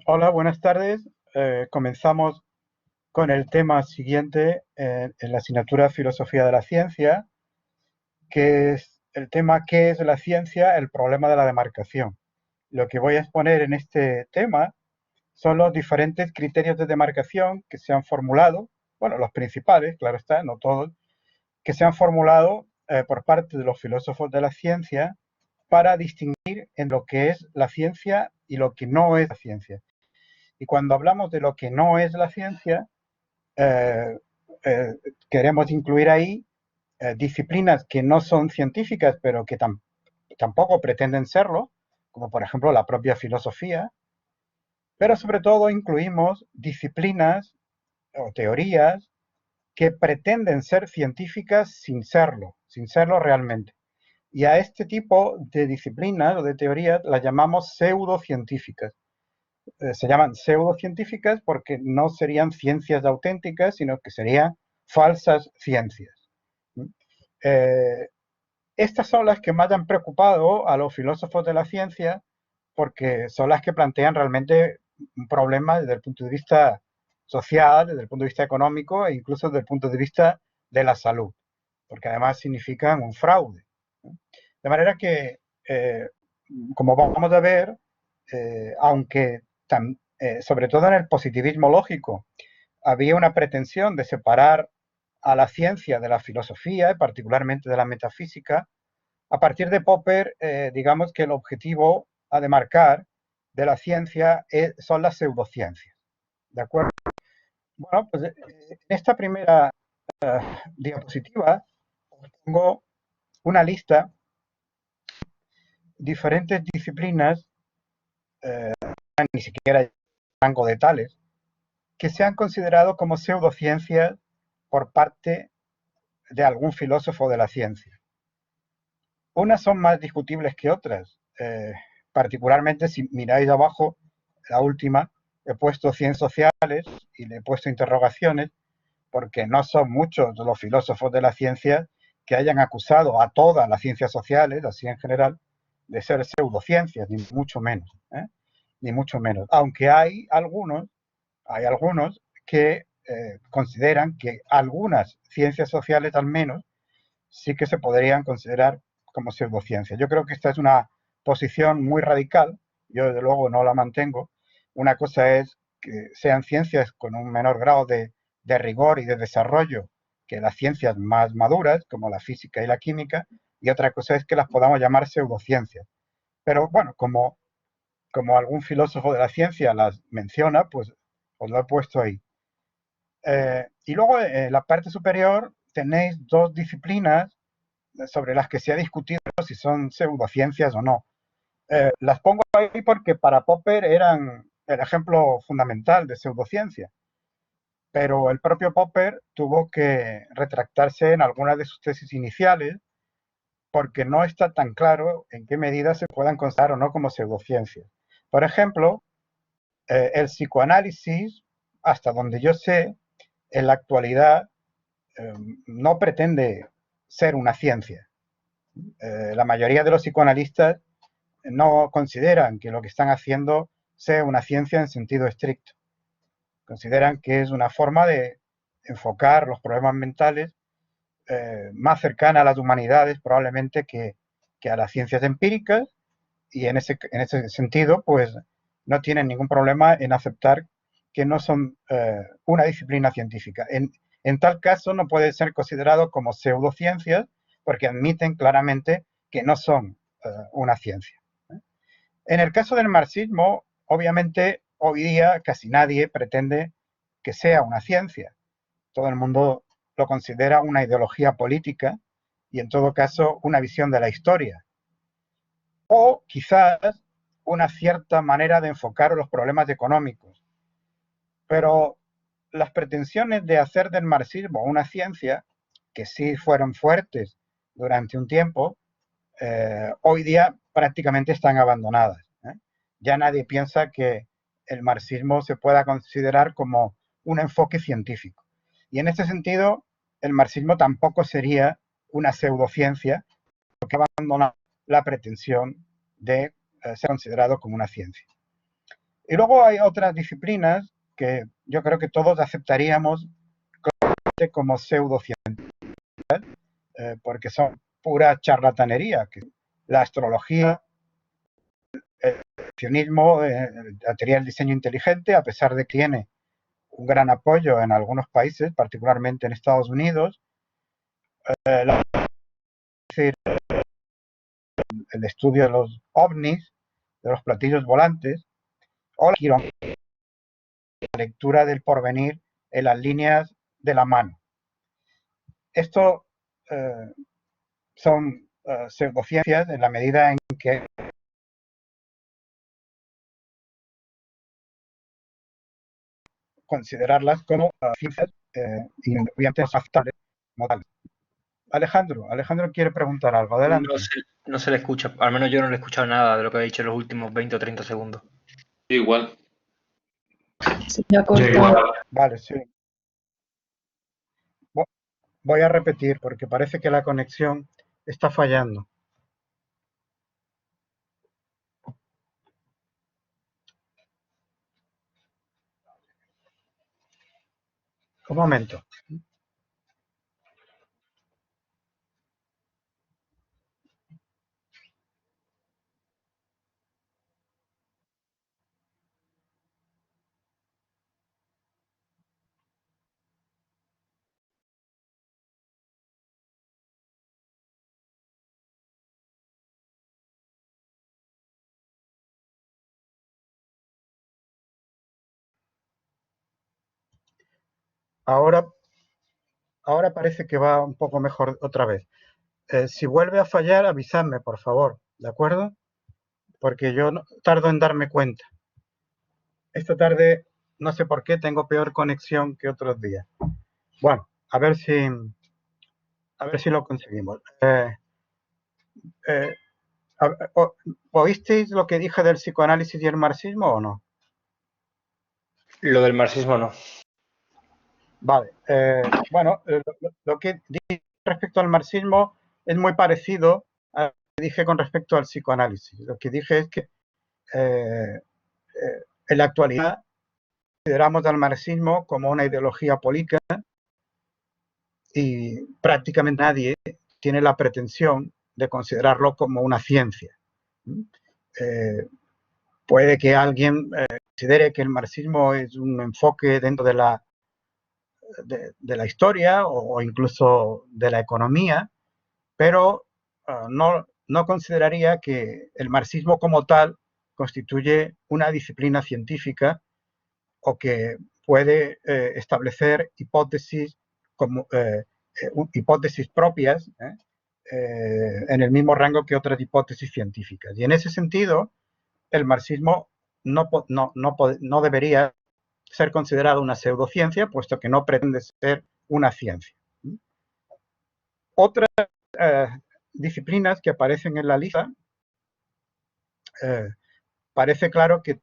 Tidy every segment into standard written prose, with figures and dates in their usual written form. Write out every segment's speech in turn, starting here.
Hola, buenas tardes. Comenzamos con el tema siguiente en la asignatura Filosofía de la Ciencia, que es el tema ¿qué es la ciencia? El problema de la demarcación. Lo que voy a exponer en este tema son los diferentes criterios de demarcación que se han formulado, bueno, los principales, claro está, no todos, que se han formulado por parte de los filósofos de la ciencia para distinguir en lo que es la ciencia y lo que no es la ciencia. Y cuando hablamos de lo que no es la ciencia, eh, eh, queremos incluir ahí disciplinas que no son científicas, pero que tampoco pretenden serlo, como por ejemplo la propia filosofía, pero sobre todo incluimos disciplinas o teorías que pretenden ser científicas sin serlo realmente. Y a este tipo de disciplinas o de teorías las llamamos pseudocientíficas. Se llaman pseudocientíficas porque no serían ciencias auténticas, sino que serían falsas ciencias. Eh, Estas son las que más han preocupado a los filósofos de la ciencia porque son las que plantean realmente un problema desde el punto de vista social, desde el punto de vista económico e incluso desde el punto de vista de la salud, porque además significan un fraude. De manera que, eh, como vamos a ver, aunque sobre todo en el positivismo lógico había una pretensión de separar a la ciencia de la filosofía, particularmente de la metafísica, a partir de Popper, digamos que el objetivo a demarcar de la ciencia son las pseudociencias. ¿De acuerdo? Bueno, pues en esta primera diapositiva os pongo una lista de diferentes disciplinas, ni siquiera rango de tales, que se han considerado como pseudociencias por parte de algún filósofo de la ciencia. Unas son más discutibles que otras, particularmente si miráis abajo, la última, he puesto ciencias sociales y le he puesto interrogaciones, porque no son muchos los filósofos de la ciencia que hayan acusado a todas las ciencias sociales, así en general, de ser pseudociencias, ni mucho menos, ni mucho menos. Aunque hay algunos que consideran que algunas ciencias sociales al menos sí que se podrían considerar como pseudociencias. Yo creo que esta es una posición muy radical, yo desde luego no la mantengo. Una cosa es que sean ciencias con un menor grado de rigor y de desarrollo que las ciencias más maduras, como la física y la química, y otra cosa es que las podamos llamar pseudociencias. Pero bueno, como algún filósofo de la ciencia las menciona, pues os lo he puesto ahí. Y luego en la parte superior tenéis dos disciplinas sobre las que se ha discutido si son pseudociencias o no. Las pongo ahí porque para Popper eran el ejemplo fundamental de pseudociencia, pero el propio Popper tuvo que retractarse en algunas de sus tesis iniciales porque no está tan claro en qué medida se puedan considerar o no como pseudociencias. Por ejemplo, el psicoanálisis, hasta donde yo sé, en la actualidad no pretende ser una ciencia. La mayoría de los psicoanalistas no consideran que lo que están haciendo sea una ciencia en sentido estricto. Consideran que es una forma de enfocar los problemas mentales más cercana a las humanidades probablemente que a las ciencias empíricas y en ese sentido pues no tienen ningún problema en aceptar que no son una disciplina científica. En tal caso no puede ser considerado como pseudociencias porque admiten claramente que no son una ciencia. En el caso del marxismo, obviamente hoy día casi nadie pretende que sea una ciencia. Todo el mundo lo considera una ideología política y en todo caso una visión de la historia. O quizás una cierta manera de enfocar los problemas económicos. Pero las pretensiones de hacer del marxismo una ciencia, que sí fueron fuertes durante un tiempo, hoy día prácticamente están abandonadas. Ya nadie piensa que el marxismo se pueda considerar como un enfoque científico. Y en este sentido, el marxismo tampoco sería una pseudociencia, porque abandona la pretensión de ser considerado como una ciencia. Y luego hay otras disciplinas que yo creo que todos aceptaríamos como pseudocientíficas, porque son pura charlatanería, que la astrología, el sionismo, la teoría del diseño inteligente, a pesar de que tiene un gran apoyo en algunos países, particularmente en Estados Unidos, es decir, el estudio de los ovnis, de los platillos volantes, o la lectura del porvenir en las líneas de la mano. Esto son pseudociencias en la medida en que considerarlas como ciencias y obviamente aceptables como tales. Alejandro quiere preguntar algo, adelante. No se le escucha, al menos yo no le he escuchado nada de lo que ha dicho en los últimos 20 o 30 segundos. Igual. Se me ha cortado. Vale, sí. Voy a repetir porque parece que la conexión está fallando. Un momento. Ahora parece que va un poco mejor otra vez. Si vuelve a fallar, avisadme, por favor, ¿de acuerdo? Porque yo tardo en darme cuenta. Esta tarde, no sé por qué, tengo peor conexión que otros días. Bueno, a ver si lo conseguimos. ¿Oísteis lo que dije del psicoanálisis y el marxismo o no? Lo del marxismo no. Vale. Bueno, lo que dije respecto al marxismo es muy parecido a lo que dije con respecto al psicoanálisis. Lo que dije es que en la actualidad consideramos al marxismo como una ideología política y prácticamente nadie tiene la pretensión de considerarlo como una ciencia. Puede que alguien considere que el marxismo es un enfoque dentro de la historia o incluso de la economía, pero no consideraría que el marxismo como tal constituye una disciplina científica o que puede establecer hipótesis propias en el mismo rango que otras hipótesis científicas. Y en ese sentido, el marxismo no debería ser considerado una pseudociencia, puesto que no pretende ser una ciencia. Otras disciplinas que aparecen en la lista, parece claro que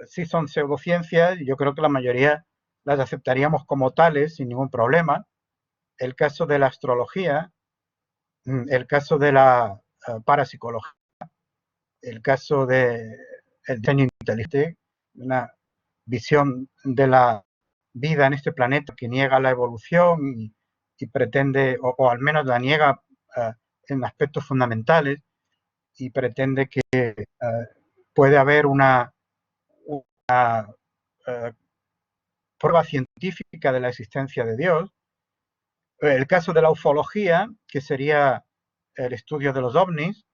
sí son pseudociencias y yo creo que la mayoría las aceptaríamos como tales sin ningún problema. El caso de la astrología, el caso de la parapsicología, el caso del diseño inteligente, una visión de la vida en este planeta que niega la evolución y pretende, o al menos la niega en aspectos fundamentales y pretende que puede haber una prueba científica de la existencia de Dios. El caso de la ufología, que sería el estudio de los ovnis,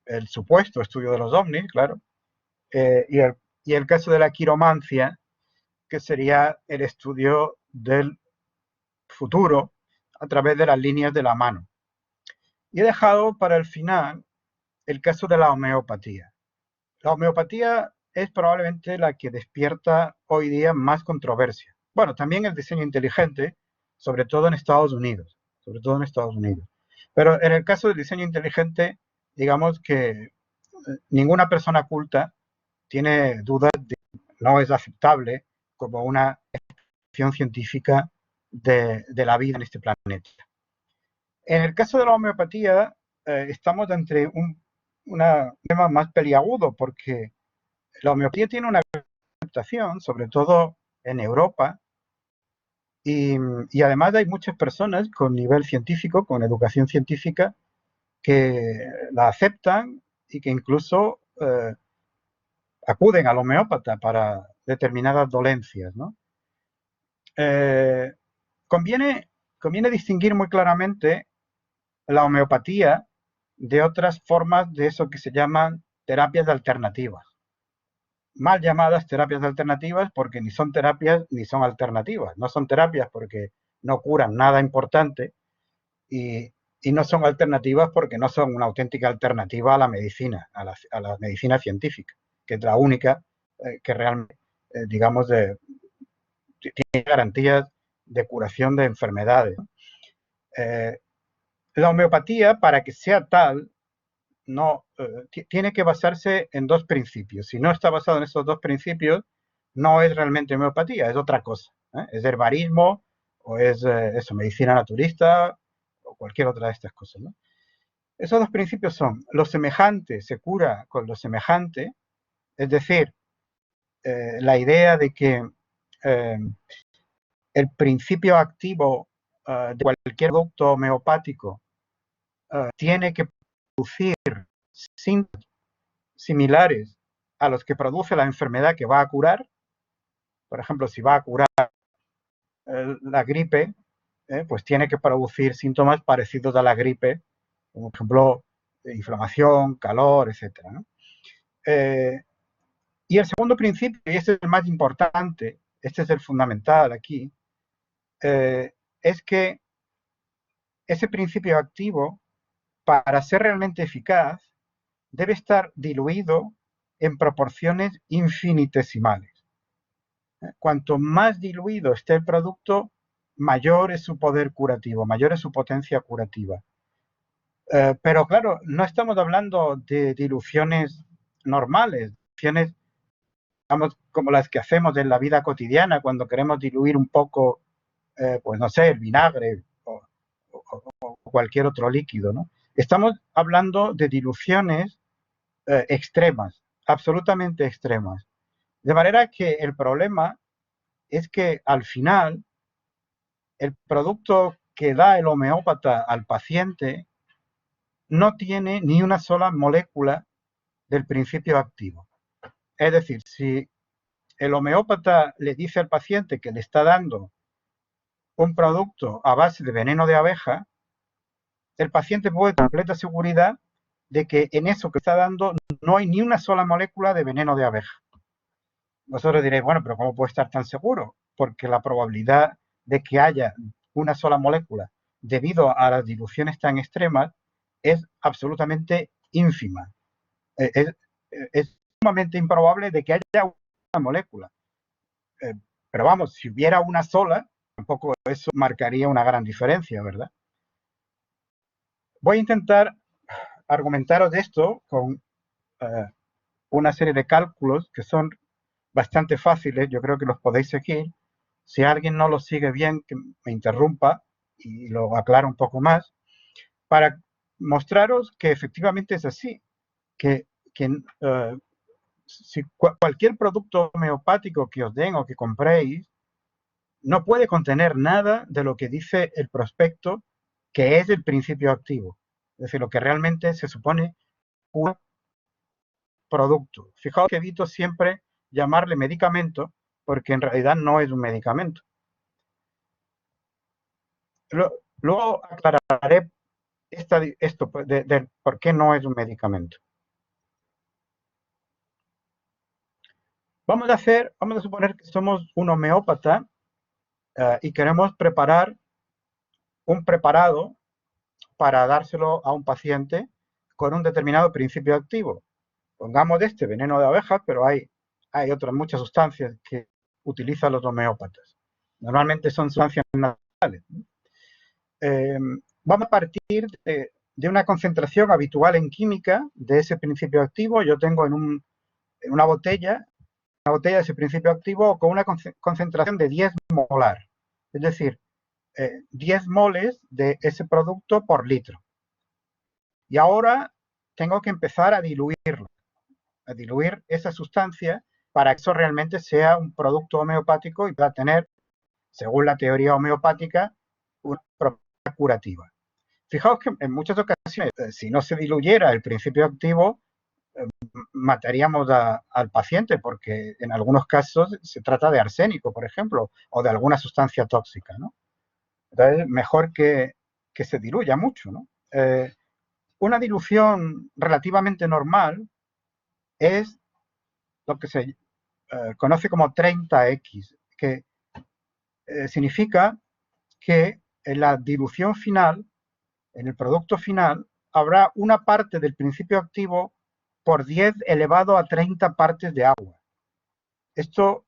el supuesto estudio de los ovnis, claro, y el caso de la quiromancia, que sería el estudio del futuro a través de las líneas de la mano. Y he dejado para el final el caso de la homeopatía. La homeopatía es probablemente la que despierta hoy día más controversia. Bueno, también el diseño inteligente, sobre todo en Estados Unidos, Pero en el caso del diseño inteligente, digamos que ninguna persona culta tiene dudas de que no es aceptable como una explicación científica de la vida en este planeta. En el caso de la homeopatía, estamos entre un tema más peliagudo porque la homeopatía tiene una aceptación, sobre todo en Europa, y además hay muchas personas con nivel científico, con educación científica, que la aceptan y que incluso acuden al homeópata para determinadas dolencias, ¿no? Conviene distinguir muy claramente la homeopatía de otras formas de eso que se llaman terapias alternativas. Mal llamadas terapias alternativas porque ni son terapias ni son alternativas. No son terapias porque no curan nada importante y no son alternativas porque no son una auténtica alternativa a la medicina, a la medicina científica, que es la única que realmente, digamos, tiene garantías de curación de enfermedades. La homeopatía, para que sea tal, no tiene que basarse en dos principios. Si no está basado en esos dos principios, no es realmente homeopatía, es otra cosa. Es herbarismo o es eso, medicina naturista o cualquier otra de estas cosas, ¿no? Esos dos principios son: lo semejante se cura con lo semejante, es decir, la idea de que el principio activo de cualquier producto homeopático tiene que producir síntomas similares a los que produce la enfermedad que va a curar. Por ejemplo, si va a curar la gripe, pues tiene que producir síntomas parecidos a la gripe, como por ejemplo inflamación, calor, etc., ¿no? Y el segundo principio, y este es el más importante, este es el fundamental aquí, es que ese principio activo, para ser realmente eficaz, debe estar diluido en proporciones infinitesimales. Cuanto más diluido esté el producto, mayor es su poder curativo, mayor es su potencia curativa. Pero claro, no estamos hablando de diluciones normales, diluciones, digamos, como las que hacemos en la vida cotidiana cuando queremos diluir un poco, pues no sé, el vinagre o cualquier otro líquido, ¿no? Estamos hablando de diluciones extremas, absolutamente extremas. De manera que el problema es que al final el producto que da el homeópata al paciente no tiene ni una sola molécula del principio activo. Es decir, si el homeópata le dice al paciente que le está dando un producto a base de veneno de abeja, el paciente puede tener completa seguridad de que en eso que está dando no hay ni una sola molécula de veneno de abeja. Vosotros diréis, bueno, pero ¿cómo puede estar tan seguro? Porque la probabilidad de que haya una sola molécula debido a las diluciones tan extremas es absolutamente ínfima. Es sumamente improbable de que haya una molécula. Pero vamos, si hubiera una sola, tampoco eso marcaría una gran diferencia, ¿verdad? Voy a intentar argumentaros esto con una serie de cálculos que son bastante fáciles, yo creo que los podéis seguir. Si alguien no los sigue bien, que me interrumpa y lo aclaro un poco más, para mostraros que efectivamente es así, que si cualquier producto homeopático que os den o que compréis no puede contener nada de lo que dice el prospecto, que es el principio activo. Es decir, lo que realmente se supone un producto. Fijaos que evito siempre llamarle medicamento, porque en realidad no es un medicamento. Luego aclararé esto de por qué no es un medicamento. Vamos a suponer que somos un homeópata y queremos preparar un preparado para dárselo a un paciente con un determinado principio activo. Pongamos veneno de abejas, pero hay otras muchas sustancias que utilizan los homeópatas. Normalmente son sustancias naturales. Vamos a partir de una concentración habitual en química de ese principio activo. Yo tengo en una botella de ese principio activo con una concentración de 10 molar. Es decir, 10 moles de ese producto por litro. Y ahora tengo que empezar a diluirlo. a diluir esa sustancia para que eso realmente sea un producto homeopático y pueda tener, según la teoría homeopática, una propiedad curativa. Fijaos que en muchas ocasiones, si no se diluyera el principio activo, mataríamos al paciente, porque en algunos casos se trata de arsénico, por ejemplo, o de alguna sustancia tóxica, ¿no? Entonces, mejor que se diluya mucho, ¿no? Una dilución relativamente normal es lo que se conoce como 30X, que significa que en la dilución final, en el producto final, habrá una parte del principio activo por 10 elevado a 30 partes de agua. Esto,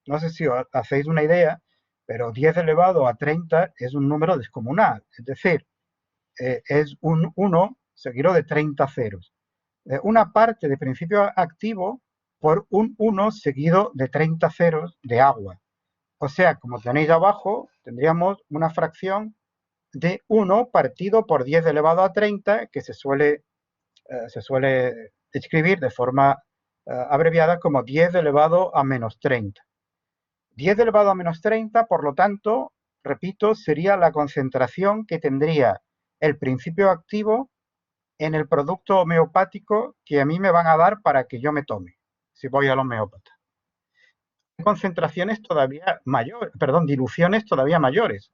no sé si os hacéis una idea, pero 10 elevado a 30 es un número descomunal. Es decir, es un 1 seguido de 30 ceros. Una parte de principio activo por un 1 seguido de 30 ceros de agua. O sea, como tenéis abajo, tendríamos una fracción de 1 partido por 10 elevado a 30, que se suele escribir de forma abreviada como 10 elevado a menos 30. 10 elevado a menos 30, por lo tanto, repito, sería la concentración que tendría el principio activo en el producto homeopático que a mí me van a dar para que yo me tome, si voy al homeópata. Concentraciones todavía mayores, perdón, diluciones todavía mayores.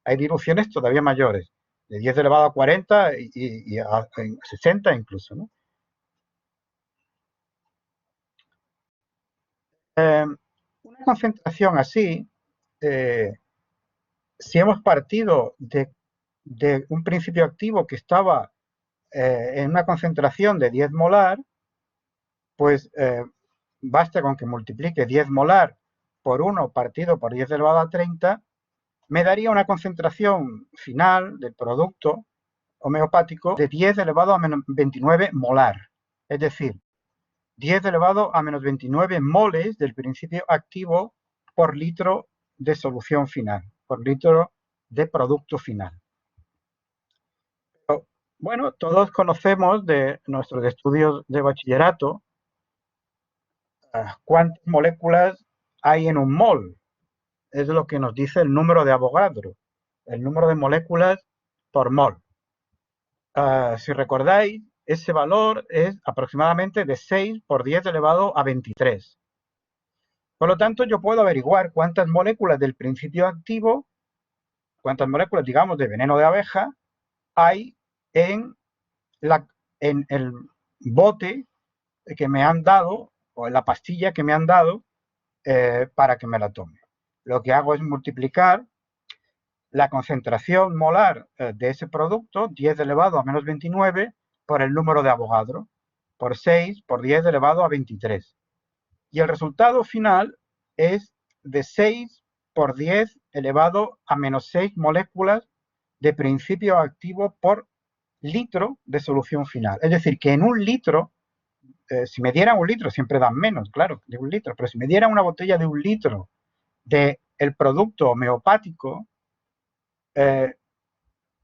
Hay diluciones todavía mayores, de 10 elevado a 40 y a 60 incluso, ¿no? Una concentración así, si hemos partido de un principio activo que estaba en una concentración de 10 molar, pues basta con que multiplique 10 molar por 1 partido por 10 elevado a 30, me daría una concentración final del producto homeopático de 10 elevado a menos 29 molar. Es decir, 10 elevado a menos 29 moles del principio activo por litro de solución final, por litro de producto final. Pero, bueno, todos conocemos de nuestros estudios de bachillerato cuántas moléculas hay en un mol. Es lo que nos dice el número de Avogadro, el número de moléculas por mol. Si recordáis, ese valor es aproximadamente de 6 por 10 elevado a 23. Por lo tanto, yo puedo averiguar cuántas moléculas del principio activo, cuántas moléculas, digamos, de veneno de abeja hay en el bote que me han dado, o en la pastilla que me han dado para que me la tome. Lo que hago es multiplicar la concentración molar de ese producto, 10 elevado a menos 29, por el número de Avogadro, por 6 por 10 elevado a 23. Y el resultado final es de 6 por 10 elevado a menos 6 moléculas de principio activo por litro de solución final. Es decir, que en un litro, si me dieran un litro, siempre dan menos, claro, de un litro, pero si me dieran una botella de un litro del producto homeopático,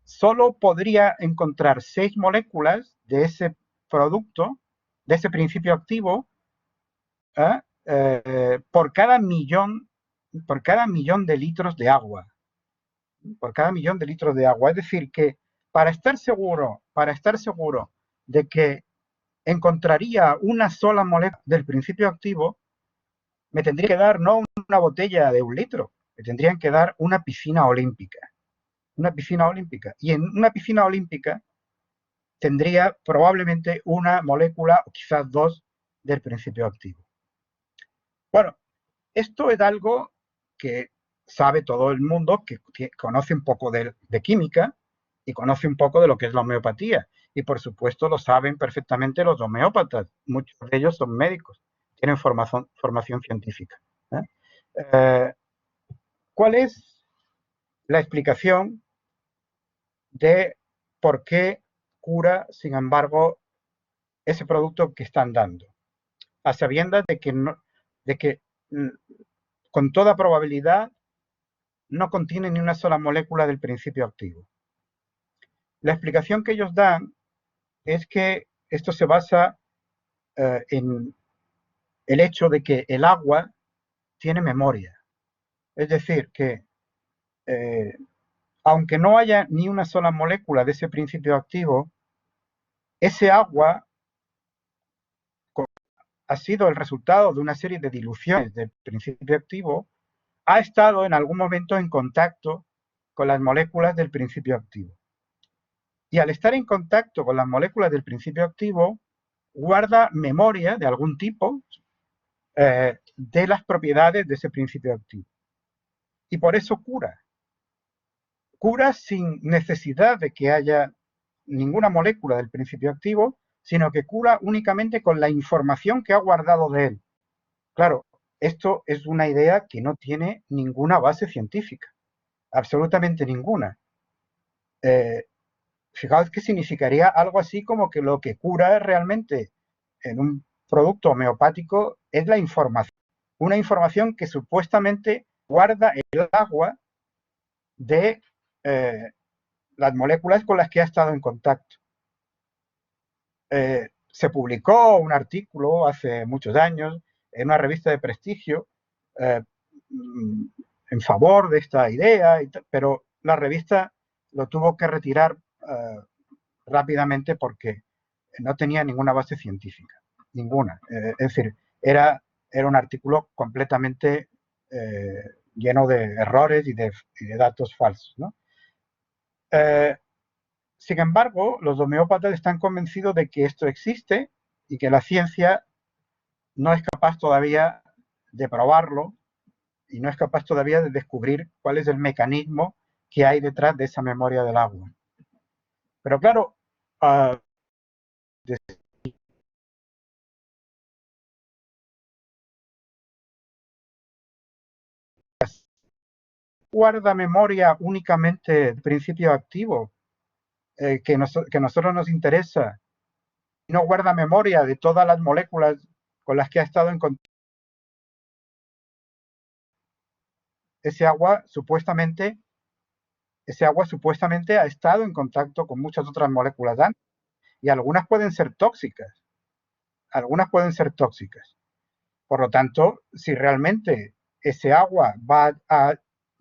solo podría encontrar 6 moléculas de ese producto, de ese principio activo, por cada millón de litros de agua. Por cada millón de litros de agua. Es decir, que para estar seguro de que encontraría una sola molécula del principio activo, me tendría que dar no una botella de un litro, me tendrían que dar una piscina olímpica. Una piscina olímpica. Y en una piscina olímpica tendría probablemente una molécula o quizás dos del principio activo. Bueno, esto es algo que sabe todo el mundo, que conoce un poco de química y conoce un poco de lo que es la homeopatía. Y por supuesto lo saben perfectamente los homeópatas. Muchos de ellos son médicos, tienen formación científica. ¿Cuál es la explicación de por qué cura, sin embargo, ese producto que están dando? A sabiendas de que con toda probabilidad no contiene ni una sola molécula del principio activo. La explicación que ellos dan es que esto se basa en el hecho de que el agua tiene memoria. Es decir, que aunque no haya ni una sola molécula de ese principio activo, ese agua ha sido el resultado de una serie de diluciones del principio activo, ha estado en algún momento en contacto con las moléculas del principio activo. Y al estar en contacto con las moléculas del principio activo, guarda memoria de algún tipo de las propiedades de ese principio activo. Y por eso cura. Cura sin necesidad de que haya ninguna molécula del principio activo, sino que cura únicamente con la información que ha guardado de él. Claro, esto es una idea que no tiene ninguna base científica, absolutamente ninguna. Fijaos que significaría algo así como que lo que cura realmente en un producto homeopático es la información. Una información que supuestamente guarda el agua de las moléculas con las que ha estado en contacto. Se publicó un artículo hace muchos años en una revista de prestigio en favor de esta idea, pero la revista lo tuvo que retirar rápidamente porque no tenía ninguna base científica, ninguna. Es decir, era un artículo completamente lleno de errores y de datos falsos, ¿no? Sin embargo, los homeópatas están convencidos de que esto existe y que la ciencia no es capaz todavía de probarlo y no es capaz todavía de descubrir cuál es el mecanismo que hay detrás de esa memoria del agua. Pero claro, guarda memoria únicamente del principio activo que a nosotros nos interesa, no guarda memoria de todas las moléculas con las que ha estado en contacto. Ese agua supuestamente ha estado en contacto con muchas otras moléculas antes y algunas pueden ser tóxicas. Algunas pueden ser tóxicas. Por lo tanto, si realmente ese agua va a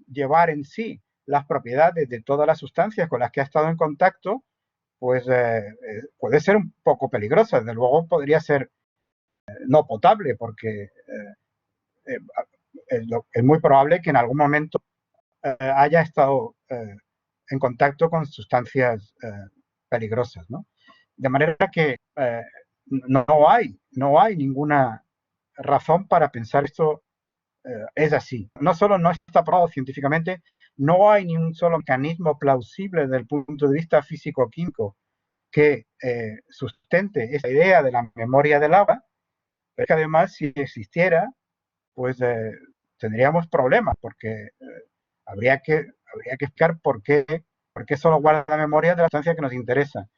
llevar en sí las propiedades de todas las sustancias con las que ha estado en contacto, pues puede ser un poco peligrosa. Desde luego podría ser no potable porque es muy probable que en algún momento haya estado en contacto con sustancias peligrosas, ¿no? De manera que no hay ninguna razón para pensar esto es así. No solo no está probado científicamente, no hay ni un solo mecanismo plausible desde el punto de vista físico-químico que sustente esa idea de la memoria del agua, pero que además si existiera, pues tendríamos problemas, porque habría que explicar por qué solo guarda la memoria de la sustancia que nos interesa.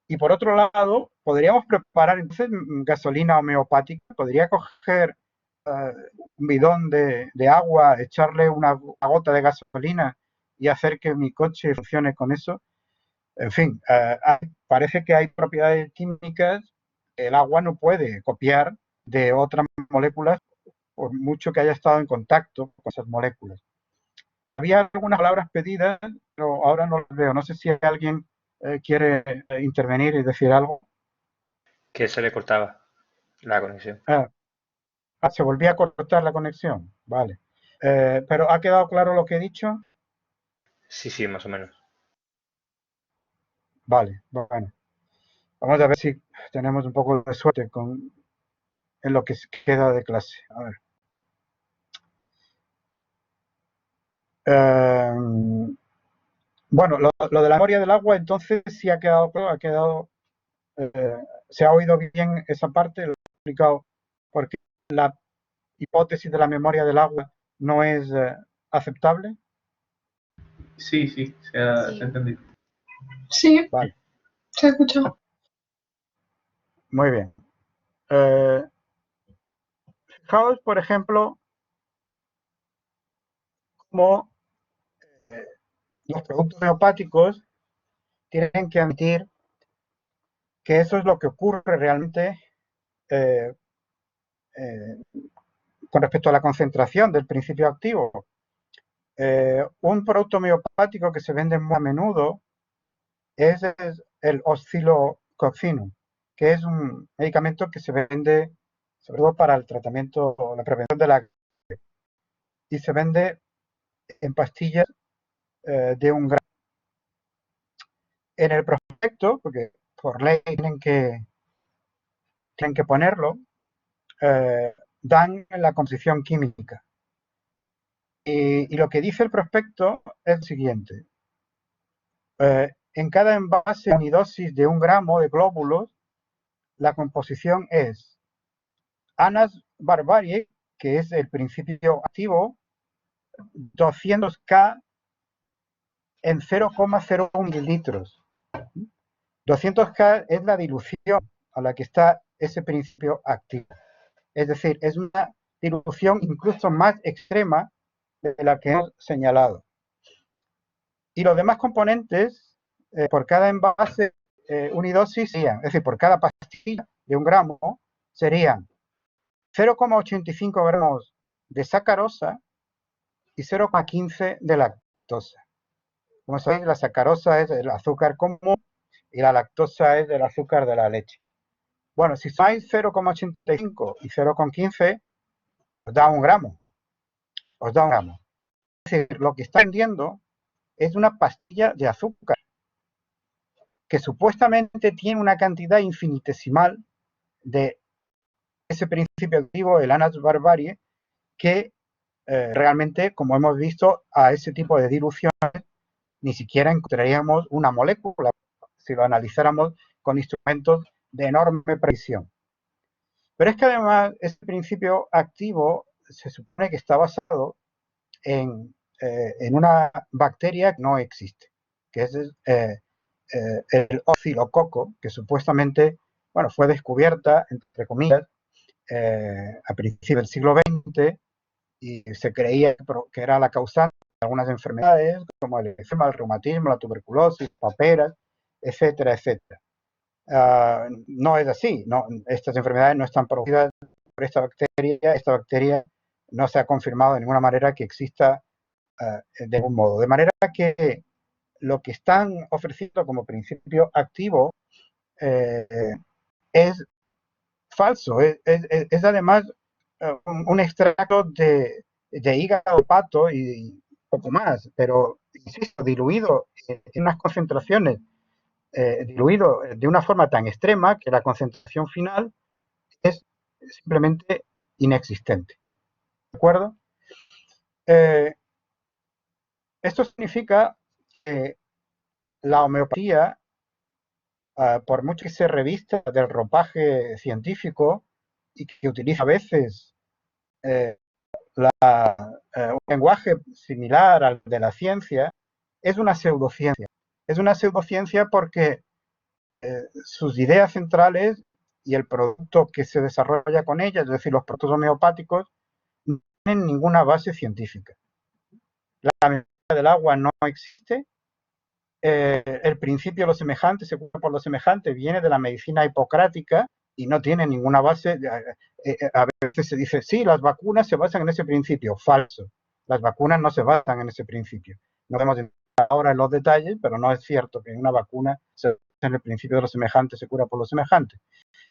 Y por otro lado, podríamos preparar entonces gasolina homeopática, podría coger un bidón de agua, echarle una gota de gasolina y hacer que mi coche funcione con eso. En fin, parece que hay propiedades químicas que el agua no puede copiar de otras moléculas por mucho que haya estado en contacto con esas moléculas. Había algunas palabras pedidas, pero ahora no las veo. No sé si alguien quiere intervenir y decir algo. Que se le cortaba la conexión. Se volvía a cortar la conexión. Vale. Pero ¿ha quedado claro lo que he dicho? Sí, más o menos. Vale, bueno. Vamos a ver si tenemos un poco de suerte en lo que queda de clase. A ver. Bueno, lo de la memoria del agua, entonces sí ha quedado claro, se ha oído bien esa parte, lo he explicado, porque la hipótesis de la memoria del agua no es aceptable. Sí, se ha entendido. Sí, Vale, se ha escuchado. muy bien. Fijaos, por ejemplo, cómo los productos homeopáticos tienen que admitir que eso es lo que ocurre realmente eh, con respecto a la concentración del principio activo. Un producto homeopático que se vende muy a menudo es el oscilococcinum, que es un medicamento que se vende sobre todo para el tratamiento o la prevención de la gripe, y se vende en pastillas de 1 gramo. En el prospecto, porque por ley tienen que ponerlo, dan la composición química. Y lo que dice el prospecto es el siguiente. En cada envase unidosis de 1 gramo de glóbulos, la composición es Anas barbarie, que es el principio activo, 200K en 0,01 mililitros. 200K es la dilución a la que está ese principio activo. Es decir, es una dilución incluso más extrema de la que hemos señalado. Y los demás componentes, por cada envase unidosis, serían, es decir, por cada pastilla de 1 gramo, serían 0,85 gramos de sacarosa y 0,15 de lactosa. Como sabéis, la sacarosa es el azúcar común y la lactosa es el azúcar de la leche. Bueno, si sumáis 0,85 y 0,15, os da 1 gramo. Os da 1 gramo. Es decir, lo que está vendiendo es una pastilla de azúcar que supuestamente tiene una cantidad infinitesimal de ese principio activo, el Anas barbarie, que realmente, como hemos visto, a ese tipo de diluciones ni siquiera encontraríamos una molécula si lo analizáramos con instrumentos de enorme precisión. Pero es que además este principio activo se supone que está basado en una bacteria que no existe, que es el oscilococo, que supuestamente, bueno, fue descubierta, entre comillas, a principios del siglo XX, y se creía que era la causante de algunas enfermedades como el eczema, el reumatismo, la tuberculosis, paperas, etcétera, etcétera. No es así, no, estas enfermedades no están producidas por esta bacteria no se ha confirmado de ninguna manera que exista de ningún modo. De manera que lo que están ofreciendo como principio activo es falso, es además un extracto de hígado de pato y poco más, pero insisto, diluido en unas concentraciones, diluido de una forma tan extrema que la concentración final es simplemente inexistente. ¿De acuerdo? Esto significa que la homeopatía, por mucho que se revista del ropaje científico y que utiliza a veces un lenguaje similar al de la ciencia, es una pseudociencia. Es una pseudociencia porque sus ideas centrales y el producto que se desarrolla con ella, es decir, los productos homeopáticos, no tienen ninguna base científica. La medicina del agua no existe. El principio de lo semejante, se cura por lo semejante, viene de la medicina hipocrática y no tiene ninguna base. A veces se dice, sí, las vacunas se basan en ese principio. Falso. Las vacunas no se basan en ese principio. No podemos entrar ahora en los detalles, pero no es cierto que en una vacuna se basa en el principio de lo semejante, se cura por lo semejante.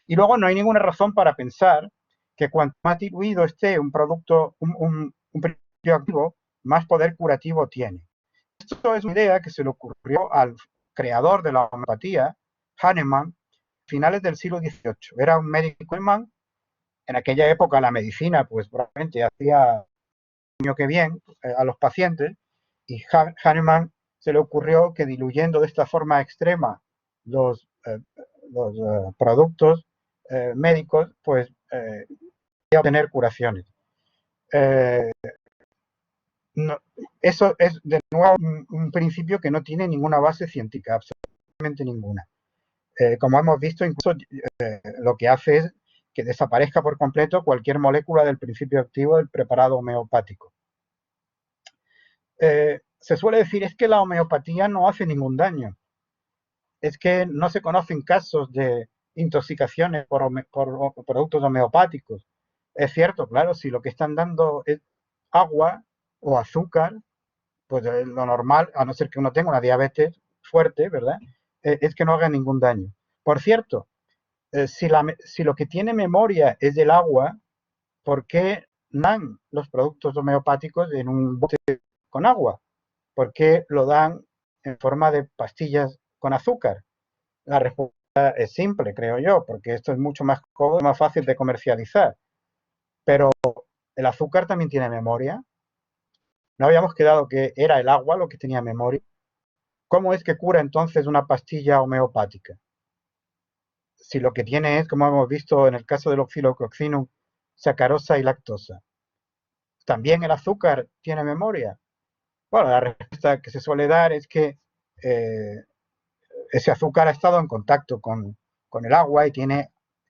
Y luego no hay ninguna razón para pensar que cuanto más diluido esté un producto, un principio activo, más poder curativo tiene. Esto es una idea que se le ocurrió al creador de la homeopatía, Hahnemann, a finales del siglo XVIII. Era un médico alemán. En aquella época la medicina, pues probablemente hacía que bien a los pacientes, y Hahnemann se le ocurrió que diluyendo de esta forma extrema los productos médicos, pues podía obtener curaciones. No, eso es de nuevo un principio que no tiene ninguna base científica, absolutamente ninguna. Como hemos visto, incluso lo que hace es que desaparezca por completo cualquier molécula del principio activo del preparado homeopático. Se suele decir, es que la homeopatía no hace ningún daño. Es que no se conocen casos de intoxicaciones por productos homeopáticos. Es cierto, claro, si lo que están dando es agua o azúcar, pues lo normal, a no ser que uno tenga una diabetes fuerte, ¿verdad? Es que no haga ningún daño. Por cierto, si lo que tiene memoria es el agua, ¿por qué dan los productos homeopáticos en un bote con agua? ¿Por qué lo dan en forma de pastillas con azúcar? La respuesta es simple, creo yo, porque esto es mucho más cómodo, más fácil de comercializar. Pero el azúcar también tiene memoria. ¿No habíamos quedado que era el agua lo que tenía memoria? ¿Cómo es que cura entonces una pastilla homeopática? Si lo que tiene es, como hemos visto en el caso del Xylococcinum, sacarosa y lactosa. ¿También el azúcar tiene memoria? Bueno, la respuesta que se suele dar es que ese azúcar ha estado en contacto con el agua y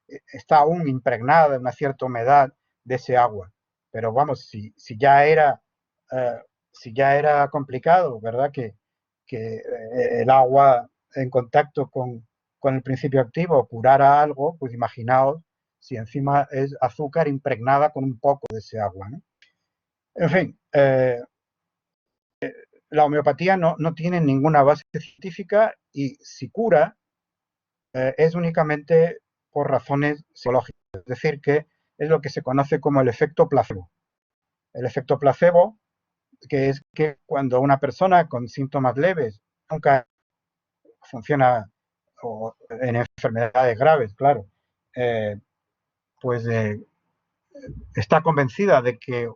está aún impregnada de una cierta humedad de ese agua. Pero vamos, si ya era complicado, ¿verdad? Que el agua en contacto con el principio activo curara algo, pues imaginaos si encima es azúcar impregnada con un poco de ese agua, ¿no? En fin, la homeopatía no tiene ninguna base científica y si cura es únicamente por razones psicológicas, es decir, que es lo que se conoce como el efecto placebo. El efecto placebo, que es que cuando una persona con síntomas leves nunca funciona o en enfermedades graves, claro, pues está convencida de que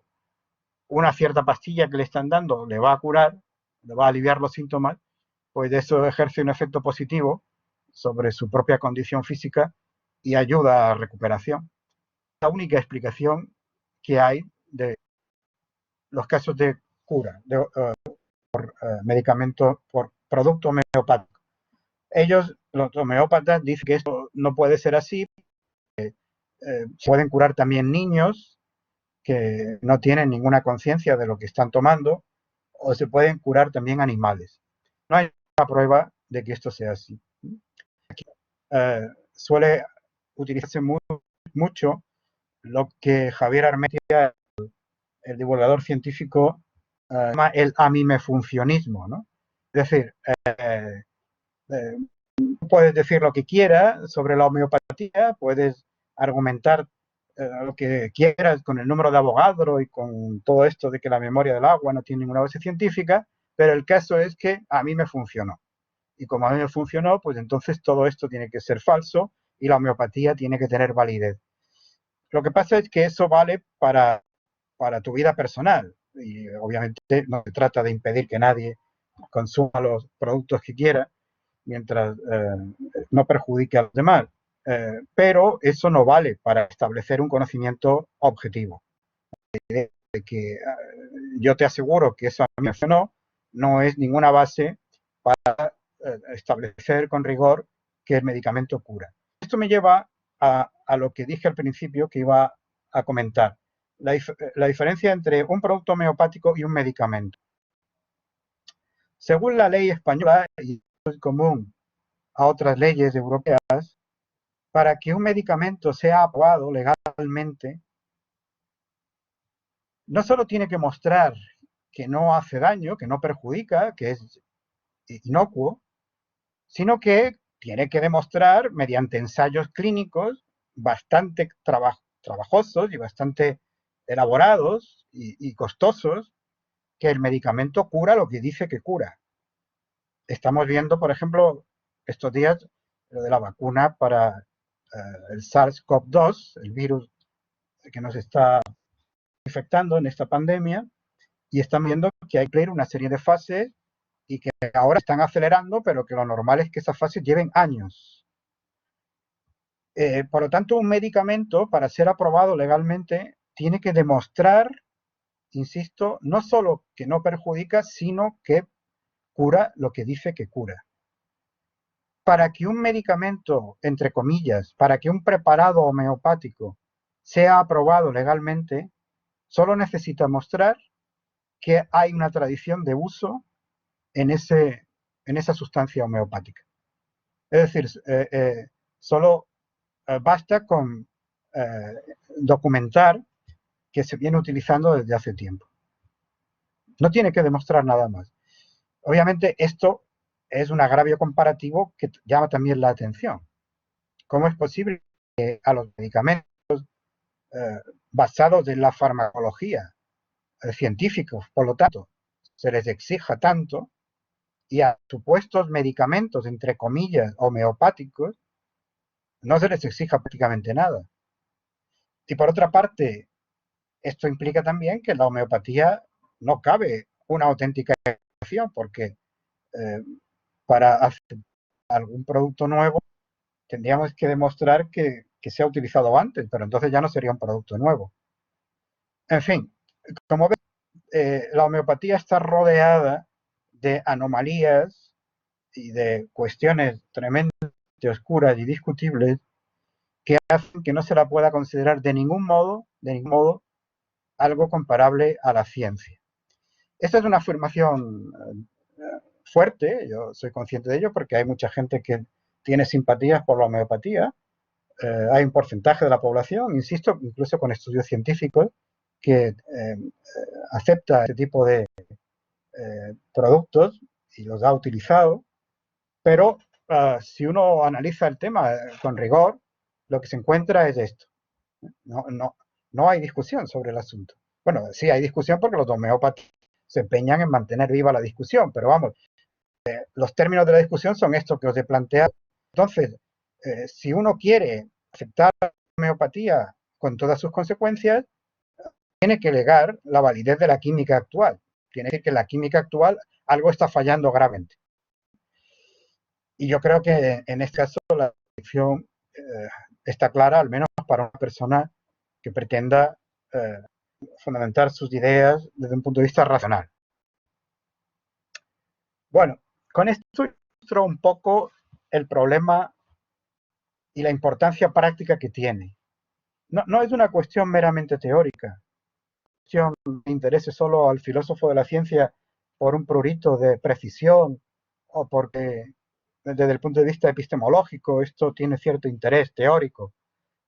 una cierta pastilla que le están dando le va a curar, le va a aliviar los síntomas, pues eso ejerce un efecto positivo sobre su propia condición física y ayuda a la recuperación. La única explicación que hay de los casos de cura por medicamentos, por producto homeopático. Ellos, los homeópatas, dicen que esto no puede ser así. Se pueden curar también niños que no tienen ninguna conciencia de lo que están tomando, o se pueden curar también animales. No hay una prueba de que esto sea así. Aquí, suele utilizarse mucho lo que Javier Armentia, el divulgador científico, llama el amimefuncionismo, ¿no? Es decir, puedes decir lo que quieras sobre la homeopatía, puedes argumentar lo que quieras con el número de Avogadro y con todo esto de que la memoria del agua no tiene ninguna base científica, pero el caso es que a mí me funcionó. Y como a mí me funcionó, pues entonces todo esto tiene que ser falso y la homeopatía tiene que tener validez. Lo que pasa es que eso vale para tu vida personal y obviamente no se trata de impedir que nadie consuma los productos que quiera mientras no perjudique a los demás. Pero eso no vale para establecer un conocimiento objetivo. De que yo te aseguro que eso a mí no es ninguna base para establecer con rigor que el medicamento cura. Esto me lleva a lo que dije al principio que iba a comentar. La diferencia entre un producto homeopático y un medicamento. Según la ley española y es común a otras leyes europeas, para que un medicamento sea aprobado legalmente, no solo tiene que mostrar que no hace daño, que no perjudica, que es inocuo, sino que tiene que demostrar mediante ensayos clínicos bastante trabajosos y bastante elaborados y costosos que el medicamento cura lo que dice que cura. Estamos viendo, por ejemplo, estos días lo de la vacuna para el SARS-CoV-2, el virus que nos está infectando en esta pandemia, y están viendo que hay que ir una serie de fases y que ahora están acelerando, pero que lo normal es que esas fases lleven años. Por lo tanto, un medicamento, para ser aprobado legalmente, tiene que demostrar, insisto, no solo que no perjudica, sino que cura lo que dice que cura. Para que un medicamento, entre comillas, para que un preparado homeopático sea aprobado legalmente, solo necesita mostrar que hay una tradición de uso en esa sustancia homeopática. Es decir, solo basta con documentar que se viene utilizando desde hace tiempo. No tiene que demostrar nada más. Obviamente esto es un agravio comparativo que llama también la atención. ¿Cómo es posible que a los medicamentos basados en la farmacología científicos, por lo tanto, se les exija tanto, y a supuestos medicamentos, entre comillas, homeopáticos, no se les exija prácticamente nada? Y por otra parte, esto implica también que en la homeopatía no cabe una auténtica excepción, porque para hacer algún producto nuevo tendríamos que demostrar que se ha utilizado antes, pero entonces ya no sería un producto nuevo. En fin, como ves, la homeopatía está rodeada de anomalías y de cuestiones tremendamente oscuras y discutibles que hacen que no se la pueda considerar de ningún modo, algo comparable a la ciencia. Esta es una afirmación fuerte, yo soy consciente de ello porque hay mucha gente que tiene simpatías por la homeopatía. Hay un porcentaje de la población, insisto, incluso con estudios científicos, que acepta este tipo de productos y los ha utilizado, pero si uno analiza el tema con rigor, lo que se encuentra es esto. No hay discusión sobre el asunto. Bueno, sí hay discusión porque los homeópatas se empeñan en mantener viva la discusión, pero vamos, los términos de la discusión son estos que os he planteado. Entonces, si uno quiere aceptar la homeopatía con todas sus consecuencias, tiene que negar la validez de la química actual. Tiene que decir que la química actual algo está fallando gravemente. Y yo creo que en este caso la discusión está clara, al menos para una persona que pretenda fundamentar sus ideas desde un punto de vista racional. Bueno, con esto ilustro un poco el problema y la importancia práctica que tiene. No es una cuestión meramente teórica, cuestión que interese solo al filósofo de la ciencia por un prurito de precisión o porque desde el punto de vista epistemológico esto tiene cierto interés teórico.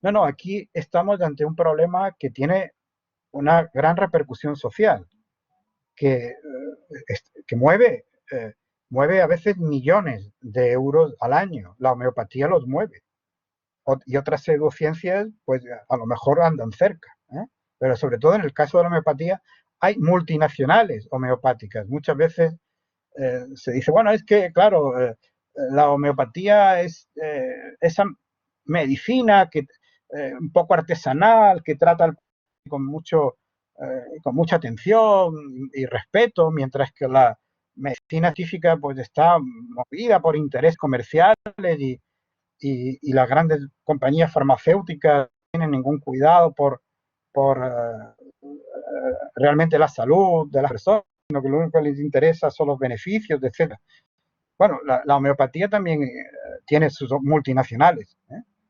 No, aquí estamos ante un problema que tiene una gran repercusión social, que mueve a veces millones de euros al año. La homeopatía los mueve. Y otras pseudociencias, pues a lo mejor andan cerca. Pero sobre todo en el caso de la homeopatía, hay multinacionales homeopáticas. Muchas veces se dice, bueno, es que, claro, la homeopatía es esa medicina que un poco artesanal, que trata con mucha atención y respeto, mientras que la medicina científica pues está movida por intereses comerciales y las grandes compañías farmacéuticas no tienen ningún cuidado por realmente la salud de las personas, sino que lo único que les interesa son los beneficios, etc. Bueno, la homeopatía también tiene sus multinacionales,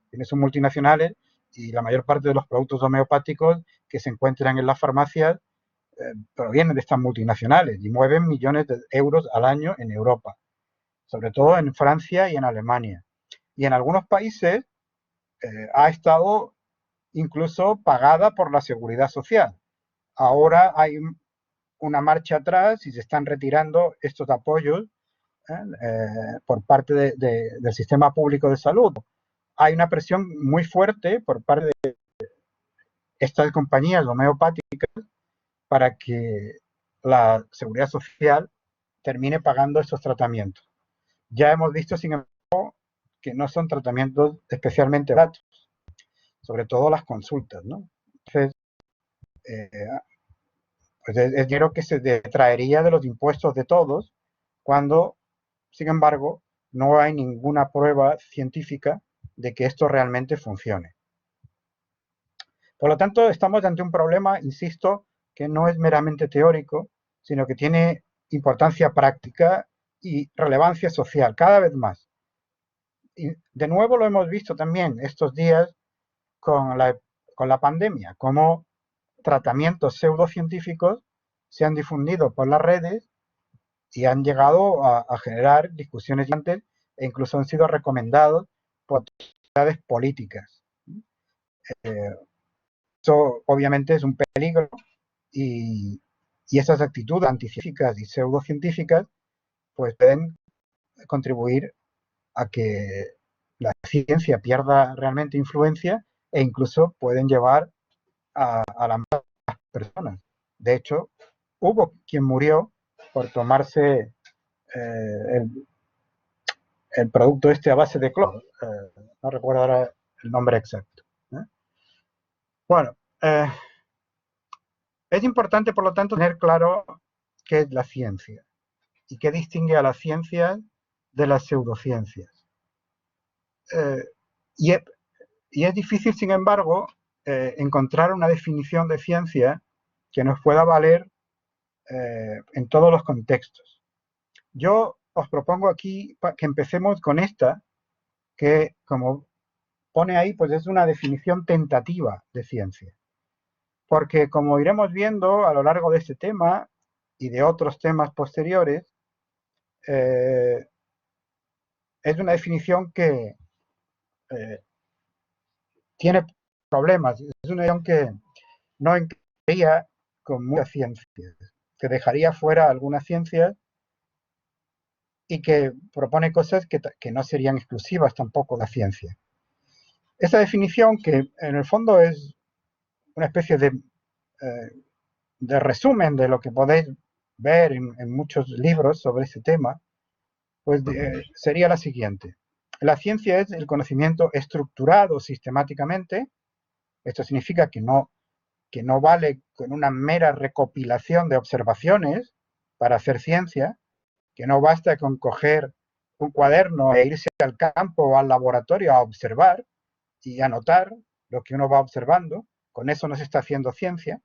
tiene sus multinacionales y la mayor parte de los productos homeopáticos que se encuentran en las farmacias provienen de estas multinacionales y mueven millones de euros al año en Europa, sobre todo en Francia y en Alemania. Y en algunos países ha estado incluso pagada por la seguridad social. Ahora hay una marcha atrás y se están retirando estos apoyos por parte del sistema público de salud. Hay una presión muy fuerte por parte de estas compañías homeopáticas para que la seguridad social termine pagando estos tratamientos. Ya hemos visto, sin embargo, que no son tratamientos especialmente baratos, sobre todo las consultas, ¿no? Entonces, pues es dinero que se detraería de los impuestos de todos cuando, sin embargo, no hay ninguna prueba científica de que esto realmente funcione. Por lo tanto, estamos ante un problema, insisto, que no es meramente teórico, sino que tiene importancia práctica y relevancia social, cada vez más. Y de nuevo lo hemos visto también estos días con la pandemia, cómo tratamientos pseudocientíficos se han difundido por las redes y han llegado a generar discusiones antes e incluso han sido recomendados por autoridades políticas. Eso obviamente es un peligro y esas actitudes anticientíficas y pseudocientíficas pues pueden contribuir a que la ciencia pierda realmente influencia e incluso pueden llevar a las personas. De hecho, hubo quien murió por tomarse el producto este a base de cloro. No recuerdo ahora el nombre exacto. Bueno, es importante, por lo tanto, tener claro qué es la ciencia y qué distingue a la ciencia de las pseudociencias. Y es difícil, sin embargo, encontrar una definición de ciencia que nos pueda valer en todos los contextos. Yo os propongo aquí que empecemos con esta, que como pone ahí, pues es una definición tentativa de ciencia. Porque como iremos viendo a lo largo de este tema y de otros temas posteriores, es una definición que tiene problemas. Es una definición que no encajaría con muchas ciencias, que dejaría fuera algunas ciencias y que propone cosas que no serían exclusivas tampoco de la ciencia. Esa definición, que en el fondo es una especie de resumen de lo que podéis ver en muchos libros sobre este tema, pues sería la siguiente. La ciencia es el conocimiento estructurado sistemáticamente. Esto significa que no vale con una mera recopilación de observaciones para hacer ciencia, que no basta con coger un cuaderno e irse al campo o al laboratorio a observar y anotar lo que uno va observando. Con eso no se está haciendo ciencia.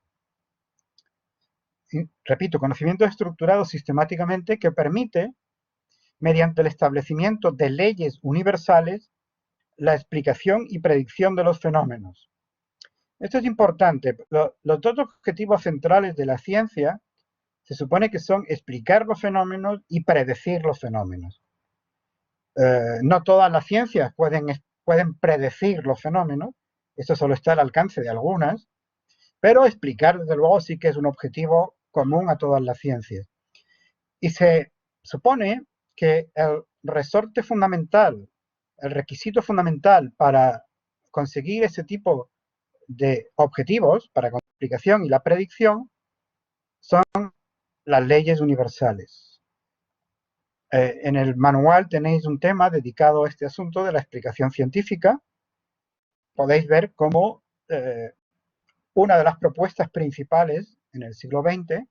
Y, repito, conocimiento estructurado sistemáticamente que permite, mediante el establecimiento de leyes universales, la explicación y predicción de los fenómenos. Esto es importante. Los dos objetivos centrales de la ciencia se supone que son explicar los fenómenos y predecir los fenómenos. No todas las ciencias pueden predecir los fenómenos, esto solo está al alcance de algunas, pero explicar, desde luego, sí que es un objetivo común a todas las ciencias. Y se supone que el resorte fundamental, el requisito fundamental para conseguir ese tipo de objetivos, para la explicación y la predicción, son las leyes universales. En el manual tenéis un tema dedicado a este asunto de la explicación científica. Podéis ver cómo una de las propuestas principales en el siglo XX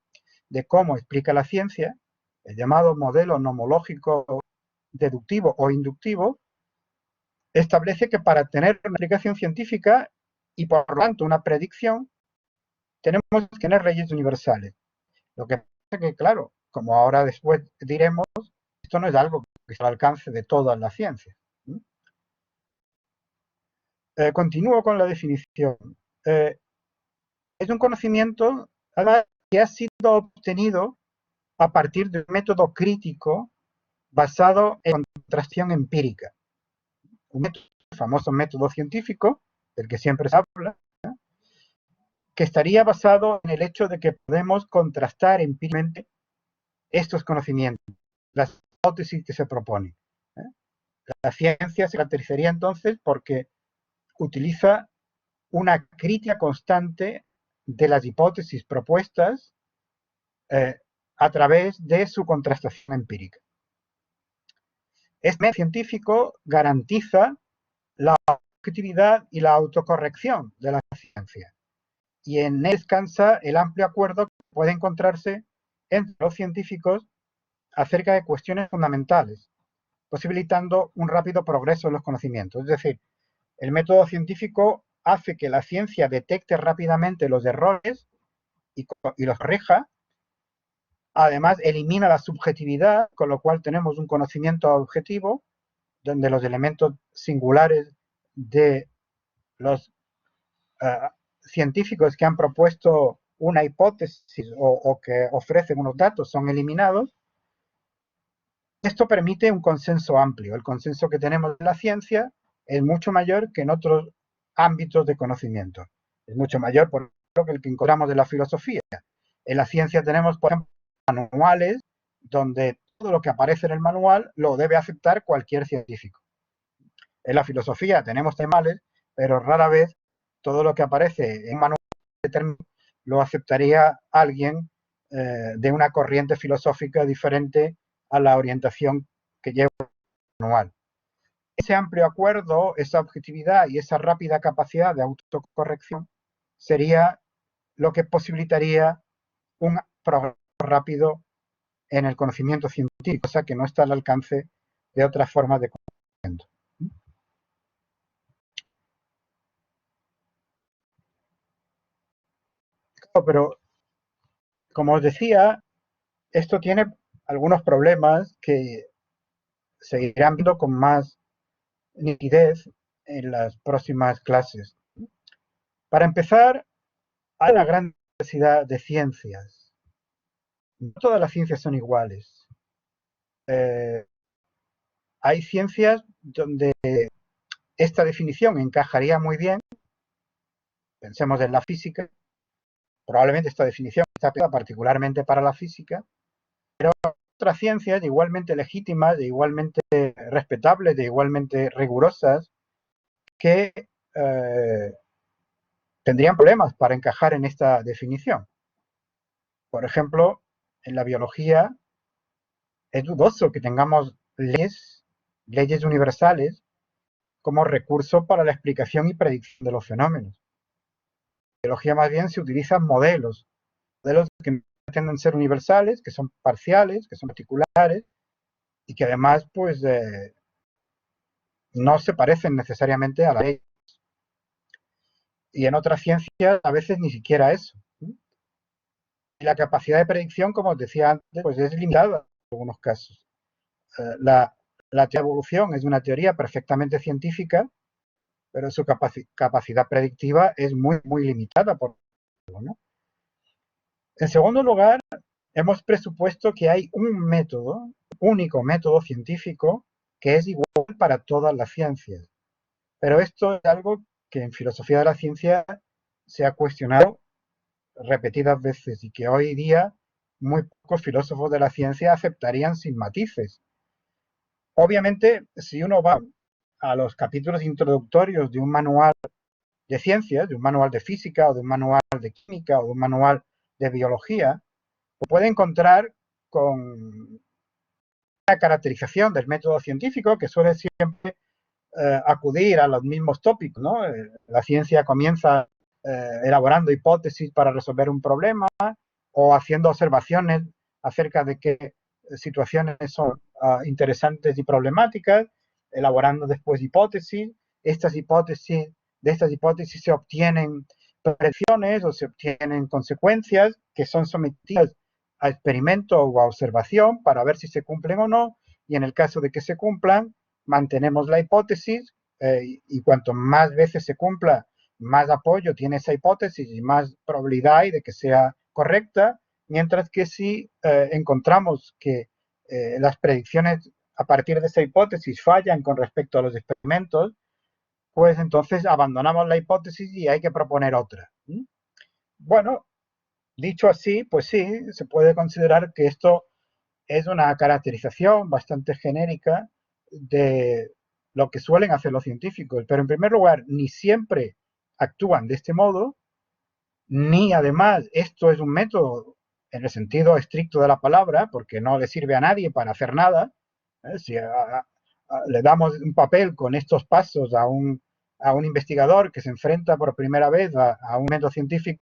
de cómo explica la ciencia, el llamado modelo nomológico deductivo o inductivo, establece que para tener una explicación científica y por lo tanto una predicción, tenemos que tener leyes universales. Lo que pasa es que, claro, como ahora después diremos, esto no es algo que está al alcance de todas las ciencias. Continúo con la definición. Es un conocimiento que ha sido obtenido a partir de un método crítico basado en contrastación empírica. Un método, el famoso método científico, del que siempre se habla, que estaría basado en el hecho de que podemos contrastar empíricamente estos conocimientos, las hipótesis que se proponen. La ciencia se caracterizaría entonces porque utiliza una crítica constante de las hipótesis propuestas a través de su contrastación empírica. Este método científico garantiza la objetividad y la autocorrección de la ciencia, y en él descansa el amplio acuerdo que puede encontrarse entre los científicos acerca de cuestiones fundamentales, posibilitando un rápido progreso en los conocimientos. Es decir, el método científico hace que la ciencia detecte rápidamente los errores y los corrija. Además, elimina la subjetividad, con lo cual tenemos un conocimiento objetivo, donde los elementos singulares de los científicos que han propuesto una hipótesis o que ofrecen unos datos son eliminados. Esto permite un consenso amplio. El consenso que tenemos en la ciencia es mucho mayor que en otros ámbitos de conocimiento. Es mucho mayor, por ejemplo, que el que encontramos en la filosofía. En la ciencia tenemos, por ejemplo, manuales donde todo lo que aparece en el manual lo debe aceptar cualquier científico. En la filosofía tenemos manuales, pero rara vez todo lo que aparece en un manual determinado lo aceptaría alguien de una corriente filosófica diferente a la orientación que lleva el manual. Ese amplio acuerdo, esa objetividad y esa rápida capacidad de autocorrección sería lo que posibilitaría un progreso rápido en el conocimiento científico, cosa que no está al alcance de otras formas de conocimiento. Pero, como os decía, esto tiene algunos problemas que seguirán viendo con más nitidez en las próximas clases. Para empezar, hay una gran diversidad de ciencias. No todas las ciencias son iguales. Hay ciencias donde esta definición encajaría muy bien. Pensemos en la física. Probablemente esta definición está aplicada particularmente para la física, pero otras ciencias igualmente legítimas, de igualmente respetables, de igualmente rigurosas, que tendrían problemas para encajar en esta definición. Por ejemplo, en la biología es dudoso que tengamos leyes universales como recurso para la explicación y predicción de los fenómenos. En biología más bien se utilizan modelos que pretenden ser universales, que son parciales, que son particulares y que además pues no se parecen necesariamente a la ley. Y en otras ciencias a veces ni siquiera eso. Y la capacidad de predicción, como os decía antes, pues es limitada en algunos casos. La teoría de evolución es una teoría perfectamente científica, pero su capacidad predictiva es muy, muy limitada, por ejemplo, ¿no? En segundo lugar, hemos presupuesto que hay un método, único método científico, que es igual para todas las ciencias. Pero esto es algo que en filosofía de la ciencia se ha cuestionado repetidas veces y que hoy día muy pocos filósofos de la ciencia aceptarían sin matices. Obviamente, si uno va a los capítulos introductorios de un manual de ciencias, de un manual de física o de un manual de química o de un manual de biología, puede encontrar con una caracterización del método científico que suele siempre acudir a los mismos tópicos, ¿no? La ciencia comienza elaborando hipótesis para resolver un problema o haciendo observaciones acerca de qué situaciones son interesantes y problemáticas, elaborando después hipótesis. De estas hipótesis se obtienen predicciones o se obtienen consecuencias que son sometidas a experimento o a observación para ver si se cumplen o no, y en el caso de que se cumplan, mantenemos la hipótesis y cuanto más veces se cumpla, más apoyo tiene esa hipótesis y más probabilidad hay de que sea correcta, mientras que si encontramos que las predicciones a partir de esa hipótesis fallan con respecto a los experimentos, pues entonces abandonamos la hipótesis y hay que proponer otra. Bueno, dicho así, pues sí, se puede considerar que esto es una caracterización bastante genérica de lo que suelen hacer los científicos, pero en primer lugar, ni siempre actúan de este modo, ni además esto es un método en el sentido estricto de la palabra, porque no le sirve a nadie para hacer nada. Si le damos un papel con estos pasos a un investigador que se enfrenta por primera vez a un método científico,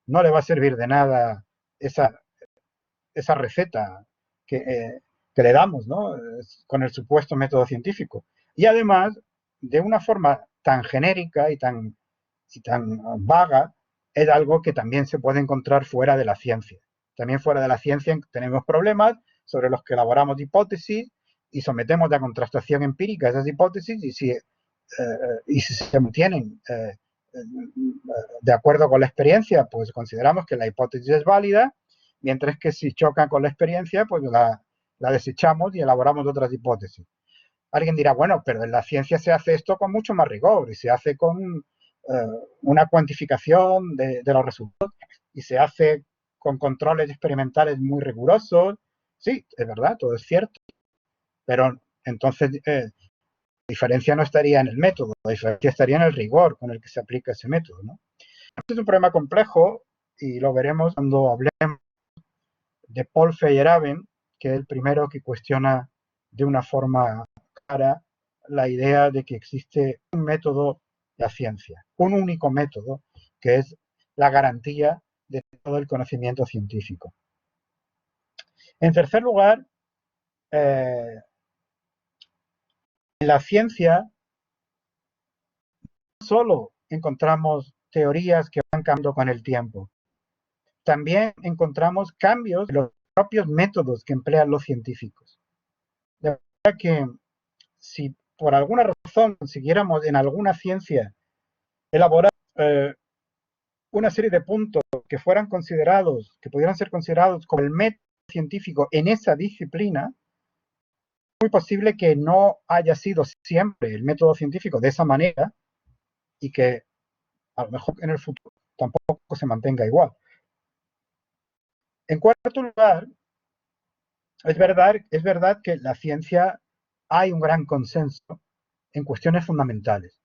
no le va a servir de nada esa receta que le damos, ¿no? Con el supuesto método científico. Y además, de una forma tan genérica y tan vaga, es algo que también se puede encontrar fuera de la ciencia. También fuera de la ciencia tenemos problemas sobre los que elaboramos hipótesis y sometemos a contrastación empírica esas hipótesis y si se mantienen de acuerdo con la experiencia, pues consideramos que la hipótesis es válida, mientras que si chocan con la experiencia, pues la desechamos y elaboramos otras hipótesis. Alguien dirá, bueno, pero en la ciencia se hace esto con mucho más rigor y se hace con una cuantificación de los resultados y se hace con controles experimentales muy rigurosos. Sí, es verdad, todo es cierto, pero entonces la diferencia no estaría en el método, la diferencia estaría en el rigor con el que se aplica ese método, ¿no? Este es un problema complejo y lo veremos cuando hablemos de Paul Feyerabend, que es el primero que cuestiona de una forma clara la idea de que existe un método de la ciencia, un único método que es la garantía de todo el conocimiento científico. En tercer lugar, en la ciencia no solo encontramos teorías que van cambiando con el tiempo, también encontramos cambios en los propios métodos que emplean los científicos. De manera que si por alguna razón consiguiéramos en alguna ciencia elaborar una serie de puntos que fueran considerados, que pudieran ser considerados como el método científico en esa disciplina, es muy posible que no haya sido siempre el método científico de esa manera y que a lo mejor en el futuro tampoco se mantenga igual. En cuarto lugar, es verdad que en la ciencia hay un gran consenso en cuestiones fundamentales,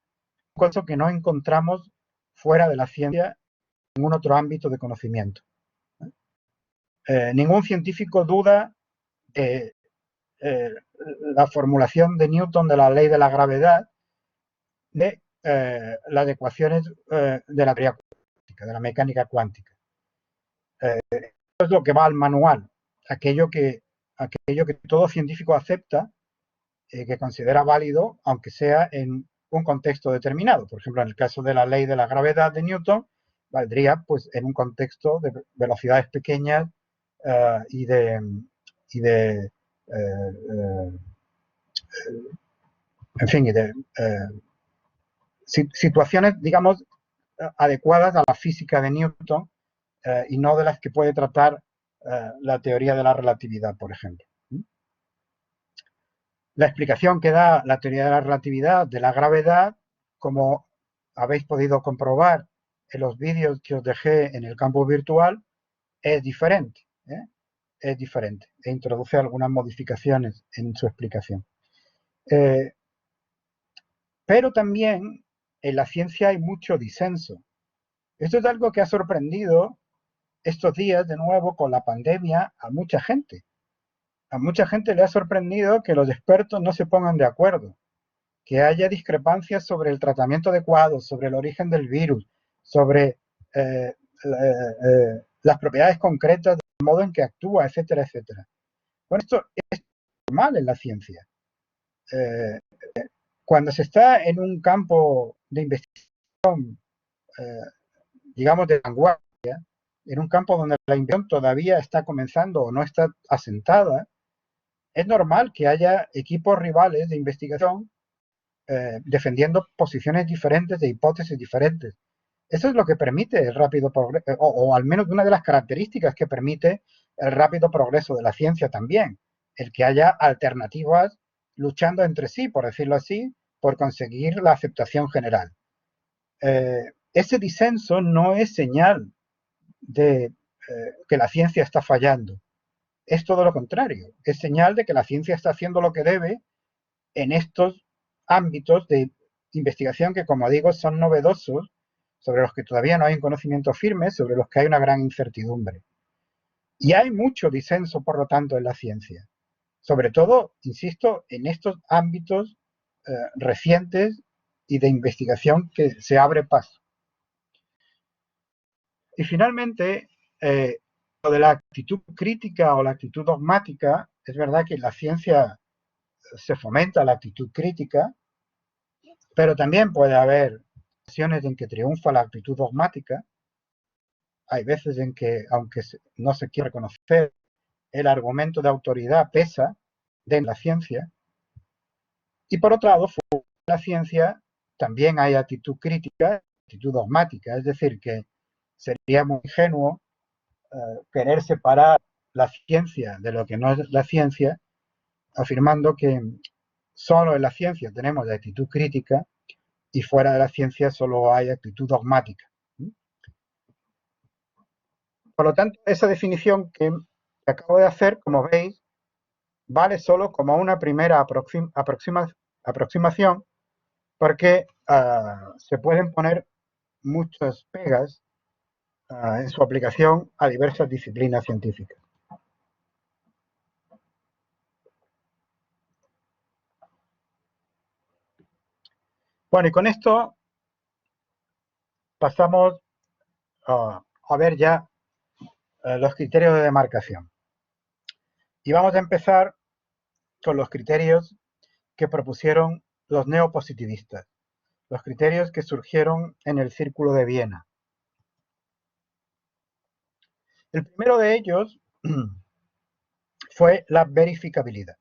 un consenso que no encontramos fuera de la ciencia en ningún otro ámbito de conocimiento. Ningún científico duda de la formulación de Newton de la ley de la gravedad, de las ecuaciones de la teoría cuántica, de la mecánica cuántica. Eso es lo que va al manual, aquello que todo científico acepta, que considera válido, aunque sea en un contexto determinado. Por ejemplo, en el caso de la ley de la gravedad de Newton, valdría pues en un contexto de velocidades pequeñas y de en fin, y de situaciones, digamos, adecuadas a la física de Newton y no de las que puede tratar la teoría de la relatividad, por ejemplo. La explicación que da la teoría de la relatividad de la gravedad, como habéis podido comprobar en los vídeos que os dejé en el campo virtual, es diferente. Es diferente e introduce algunas modificaciones en su explicación. Pero también en la ciencia hay mucho disenso. Esto es algo que ha sorprendido estos días, de nuevo, con la pandemia, a mucha gente. A mucha gente le ha sorprendido que los expertos no se pongan de acuerdo, que haya discrepancias sobre el tratamiento adecuado, sobre el origen del virus, sobre las propiedades concretas del modo en que actúa, etcétera, etcétera. Bueno, esto es normal en la ciencia. Cuando se está en un campo de investigación, digamos, de vanguardia, en un campo donde la investigación todavía está comenzando o no está asentada, es normal que haya equipos rivales de investigación defendiendo posiciones diferentes, de hipótesis diferentes. Eso es lo que permite el rápido progreso, o al menos una de las características que permite el rápido progreso de la ciencia también, el que haya alternativas luchando entre sí, por decirlo así, por conseguir la aceptación general. Ese disenso no es señal de que la ciencia está fallando. Es todo lo contrario. Es señal de que la ciencia está haciendo lo que debe en estos ámbitos de investigación que, como digo, son novedosos, sobre los que todavía no hay un conocimiento firme, sobre los que hay una gran incertidumbre. Y hay mucho disenso, por lo tanto, en la ciencia. Sobre todo, insisto, en estos ámbitos recientes y de investigación que se abre paso. Y finalmente, lo de la actitud crítica o la actitud dogmática, es verdad que en la ciencia se fomenta la actitud crítica, pero también puede haber ocasiones en que triunfa la actitud dogmática. Hay veces en que, aunque no se quiere reconocer, el argumento de autoridad pesa de la ciencia. Y por otro lado, fuera de la ciencia también hay actitud crítica, actitud dogmática, es decir, que sería muy ingenuo querer separar la ciencia de lo que no es la ciencia, afirmando que solo en la ciencia tenemos la actitud crítica y fuera de la ciencia solo hay actitud dogmática. Por lo tanto, esa definición que acabo de hacer, como veis, vale solo como una primera aproximación, porque se pueden poner muchas pegas en su aplicación a diversas disciplinas científicas. Bueno, y con esto pasamos a ver ya los criterios de demarcación. Y vamos a empezar con los criterios que propusieron los neopositivistas, los criterios que surgieron en el Círculo de Viena. El primero de ellos fue la verificabilidad.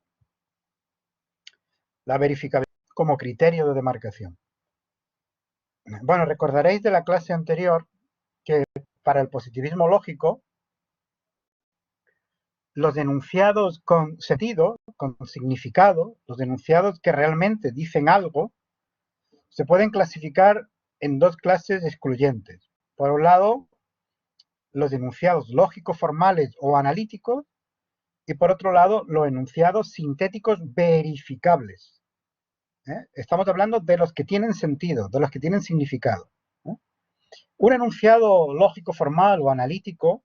La verificabilidad como criterio de demarcación. Bueno, recordaréis de la clase anterior que para el positivismo lógico, los enunciados con sentido, con significado, los enunciados que realmente dicen algo, se pueden clasificar en dos clases excluyentes. Por un lado, los enunciados lógico-formales o analíticos, y por otro lado, los enunciados sintéticos verificables. Estamos hablando de los que tienen sentido, de los que tienen significado. Un enunciado lógico-formal o analítico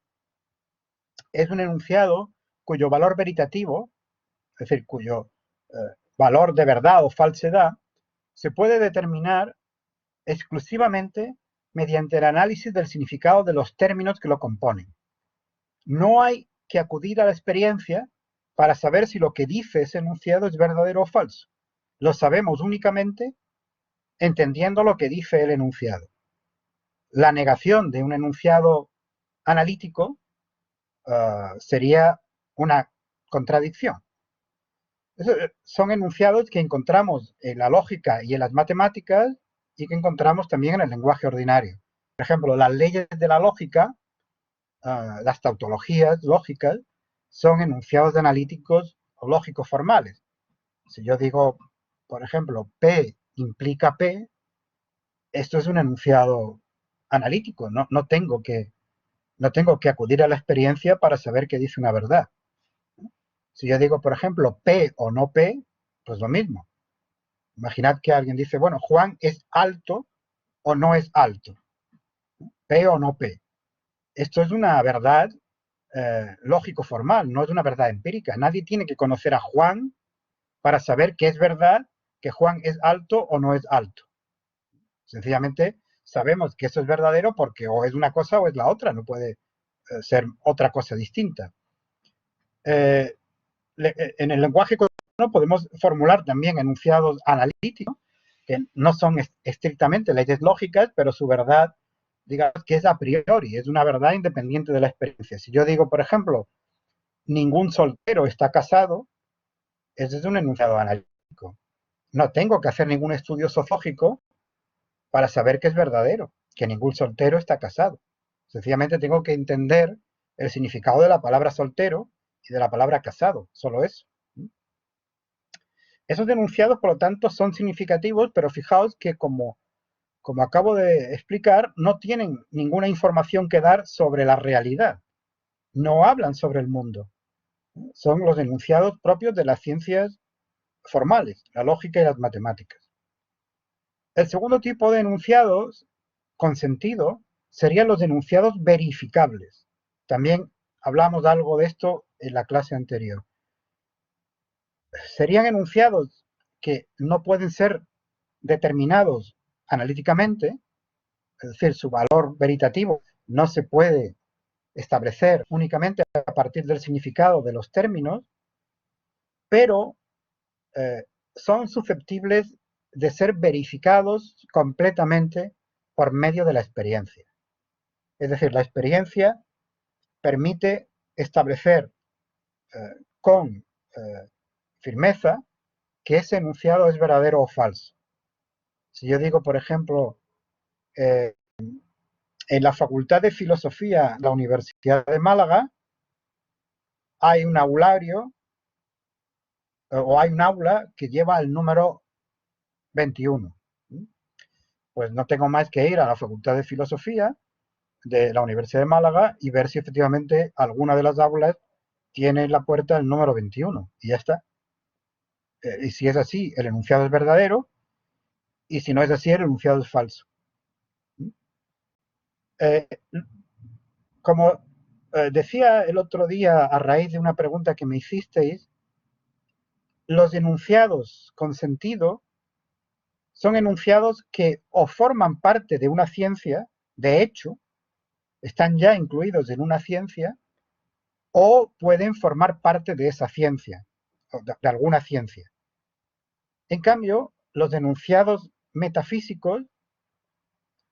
es un enunciado cuyo valor veritativo, es decir, cuyo valor de verdad o falsedad, se puede determinar exclusivamente mediante el análisis del significado de los términos que lo componen. No hay que acudir a la experiencia para saber si lo que dice ese enunciado es verdadero o falso. Lo sabemos únicamente entendiendo lo que dice el enunciado. La negación de un enunciado analítico sería una contradicción. Son enunciados que encontramos en la lógica y en las matemáticas y que encontramos también en el lenguaje ordinario. Por ejemplo, las leyes de la lógica, las tautologías lógicas, son enunciados analíticos o lógicos formales. Si yo digo, por ejemplo, P implica P, esto es un enunciado analítico, no tengo que acudir a la experiencia para saber que dice una verdad. Si yo digo, por ejemplo, P o no P, pues lo mismo. Imaginad que alguien dice, bueno, Juan es alto o no es alto. P o no P. Esto es una verdad lógico-formal, no es una verdad empírica. Nadie tiene que conocer a Juan para saber que es verdad que Juan es alto o no es alto. Sencillamente sabemos que eso es verdadero porque o es una cosa o es la otra, no puede ser otra cosa distinta. En el lenguaje cotidiano podemos formular también enunciados analíticos, que no son estrictamente leyes lógicas, pero su verdad, digamos que es a priori, es una verdad independiente de la experiencia. Si yo digo, por ejemplo, ningún soltero está casado, ese es un enunciado analítico. No tengo que hacer ningún estudio sociológico para saber que es verdadero, que ningún soltero está casado. Sencillamente tengo que entender el significado de la palabra soltero y de la palabra casado, solo eso. Esos enunciados, por lo tanto, son significativos, pero fijaos que como acabo de explicar, no tienen ninguna información que dar sobre la realidad. No hablan sobre el mundo. Son los enunciados propios de las ciencias formales, la lógica y las matemáticas. El segundo tipo de enunciados con sentido serían los enunciados verificables. También hablamos algo de esto en la clase anterior. Serían enunciados que no pueden ser determinados analíticamente, es decir, su valor veritativo no se puede establecer únicamente a partir del significado de los términos, pero son susceptibles de ser verificados completamente por medio de la experiencia. Es decir, la experiencia permite establecer con firmeza que ese enunciado es verdadero o falso. Si yo digo, por ejemplo, en la Facultad de Filosofía de la Universidad de Málaga hay un aulario o hay un aula que lleva el número 21. pues no tengo más que ir a la Facultad de Filosofía de la Universidad de Málaga y ver si efectivamente alguna de las aulas tiene en la puerta el número 21 y ya está. Y si es así, el enunciado es verdadero, y si no es así, el enunciado es falso. Eh, como decía el otro día a raíz de una pregunta que me hicisteis, los enunciados con sentido son enunciados que o forman parte de una ciencia, de hecho, están ya incluidos en una ciencia, o pueden formar parte de esa ciencia, de alguna ciencia. En cambio, los enunciados metafísicos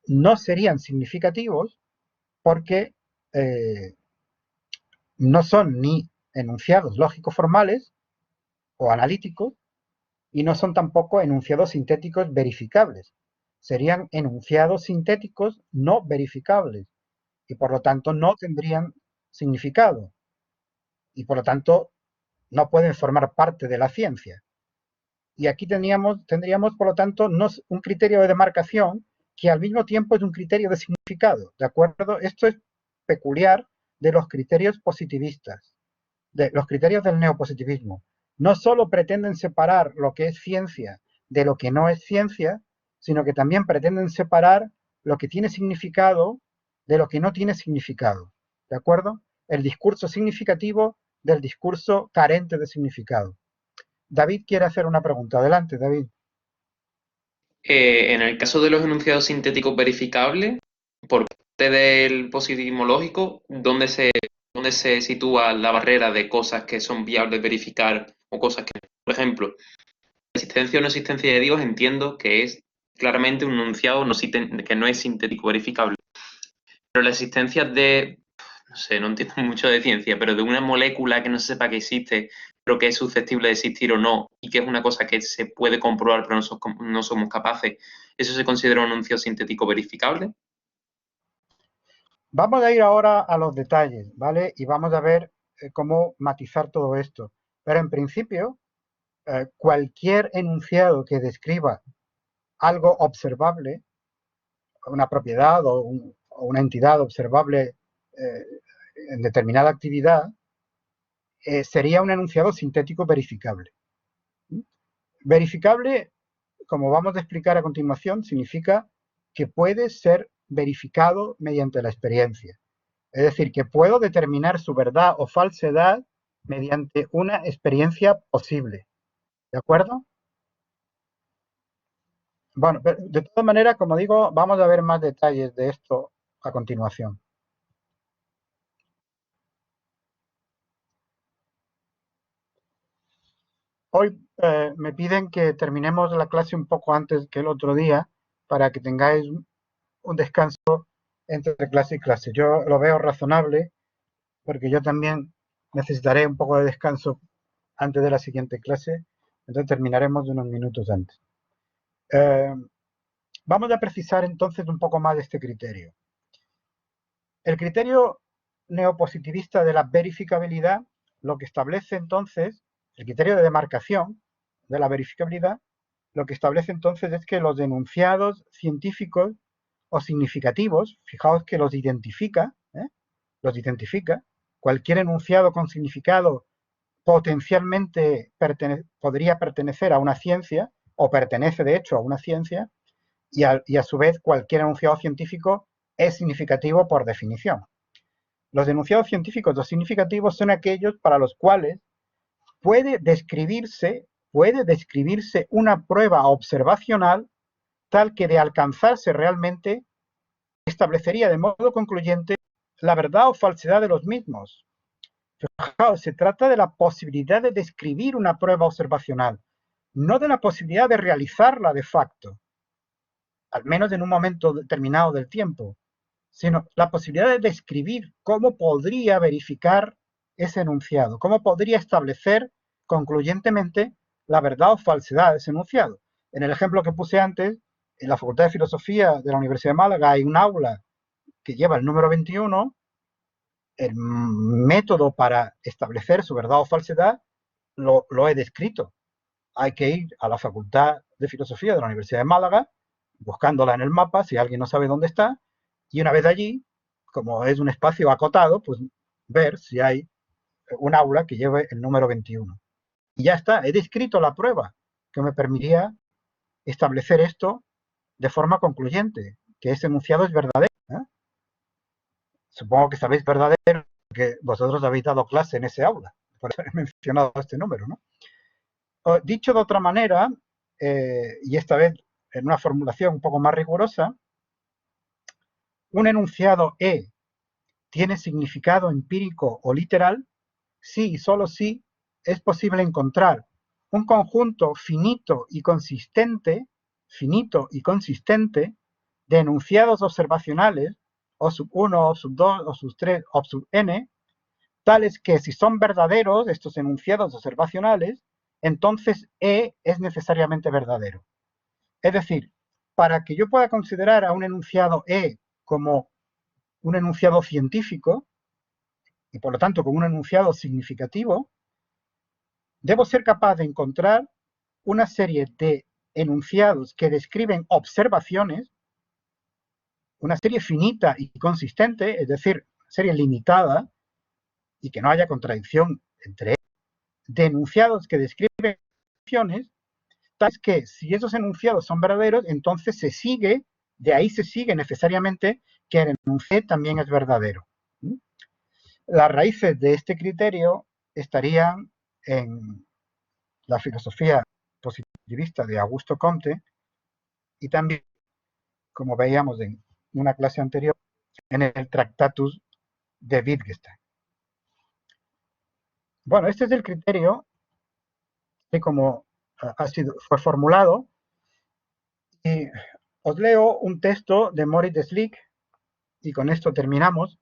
no serían significativos porque no son ni enunciados lógicos formales o analíticos y no son tampoco enunciados sintéticos verificables. Serían enunciados sintéticos no verificables y por lo tanto no tendrían significado y por lo tanto no pueden formar parte de la ciencia. Y aquí tendríamos por lo tanto, un criterio de demarcación que al mismo tiempo es un criterio de significado, ¿de acuerdo? Esto es peculiar de los criterios positivistas, de los criterios del neopositivismo. No solo pretenden separar lo que es ciencia de lo que no es ciencia, sino que también pretenden separar lo que tiene significado de lo que no tiene significado, ¿de acuerdo? El discurso significativo del discurso carente de significado. David quiere hacer una pregunta. Adelante, David. En el caso de los enunciados sintéticos verificables, por parte del positivismo lógico, ¿dónde se sitúa la barrera de cosas que son viables verificar o cosas que, por ejemplo, la existencia o no existencia de Dios entiendo que es claramente un enunciado que no es sintético verificable. Pero la existencia de, no sé, no entiendo mucho de ciencia, pero de una molécula que no se sepa que existe, pero que es susceptible de existir o no, y que es una cosa que se puede comprobar, pero no somos capaces, ¿eso se considera un enunciado sintético verificable? Vamos a ir ahora a los detalles, ¿vale? Y vamos a ver cómo matizar todo esto. Pero en principio, cualquier enunciado que describa algo observable, una propiedad o una entidad observable en determinada actividad, sería un enunciado sintético verificable. Verificable, como vamos a explicar a continuación, significa que puede ser verificado mediante la experiencia. Es decir, que puedo determinar su verdad o falsedad mediante una experiencia posible. ¿De acuerdo? Bueno, de todas maneras, como digo, vamos a ver más detalles de esto a continuación. Hoy me piden que terminemos la clase un poco antes que el otro día para que tengáis un descanso entre clase y clase. Yo lo veo razonable porque yo también necesitaré un poco de descanso antes de la siguiente clase, entonces terminaremos unos minutos antes. Vamos a precisar entonces un poco más de este criterio. El criterio neopositivista de la verificabilidad lo que establece entonces, el criterio de demarcación de la verificabilidad, lo que establece entonces es que los enunciados científicos o significativos, fijaos que los identifica, cualquier enunciado con significado potencialmente podría pertenecer a una ciencia, o pertenece de hecho a una ciencia, y a su vez cualquier enunciado científico es significativo por definición. Los enunciados científicos o significativos son aquellos para los cuales puede describirse una prueba observacional tal que de alcanzarse realmente establecería de modo concluyente la verdad o falsedad de los mismos. Fijaos, se trata de la posibilidad de describir una prueba observacional, no de la posibilidad de realizarla de facto, al menos en un momento determinado del tiempo, sino la posibilidad de describir cómo podría verificar ese enunciado, cómo podría establecer concluyentemente la verdad o falsedad de ese enunciado. En el ejemplo que puse antes, en la Facultad de Filosofía de la Universidad de Málaga hay un aula que lleva el número 21, el método para establecer su verdad o falsedad lo he descrito. Hay que ir a la Facultad de Filosofía de la Universidad de Málaga, buscándola en el mapa, si alguien no sabe dónde está, y una vez allí, como es un espacio acotado, pues ver si hay un aula que lleve el número 21. Y ya está, he descrito la prueba que me permitiría establecer esto de forma concluyente, que ese enunciado es verdadero. Supongo que sabéis verdadero porque vosotros habéis dado clase en ese aula, por eso he mencionado este número, ¿no? Dicho de otra manera, y esta vez en una formulación un poco más rigurosa, un enunciado E tiene significado empírico o literal si y solo si es posible encontrar un conjunto finito y consistente de enunciados observacionales o sub 1, o sub 2, o sub 3, o sub n, tales que si son verdaderos estos enunciados observacionales, entonces E es necesariamente verdadero. Es decir, para que yo pueda considerar a un enunciado E como un enunciado científico, y por lo tanto como un enunciado significativo, debo ser capaz de encontrar una serie de enunciados que describen observaciones, una serie finita y consistente, es decir, una serie limitada, y que no haya contradicción entre ellos, de enunciados que describen observaciones, tales que si esos enunciados son verdaderos, entonces de ahí se sigue necesariamente que el enunciado también es verdadero. Las raíces de este criterio estarían en la filosofía positivista de Augusto Comte y también, como veíamos en una clase anterior, en el Tractatus de Wittgenstein. Bueno, este es el criterio que como fue formulado, y os leo un texto de Moritz Schlick, y con esto terminamos,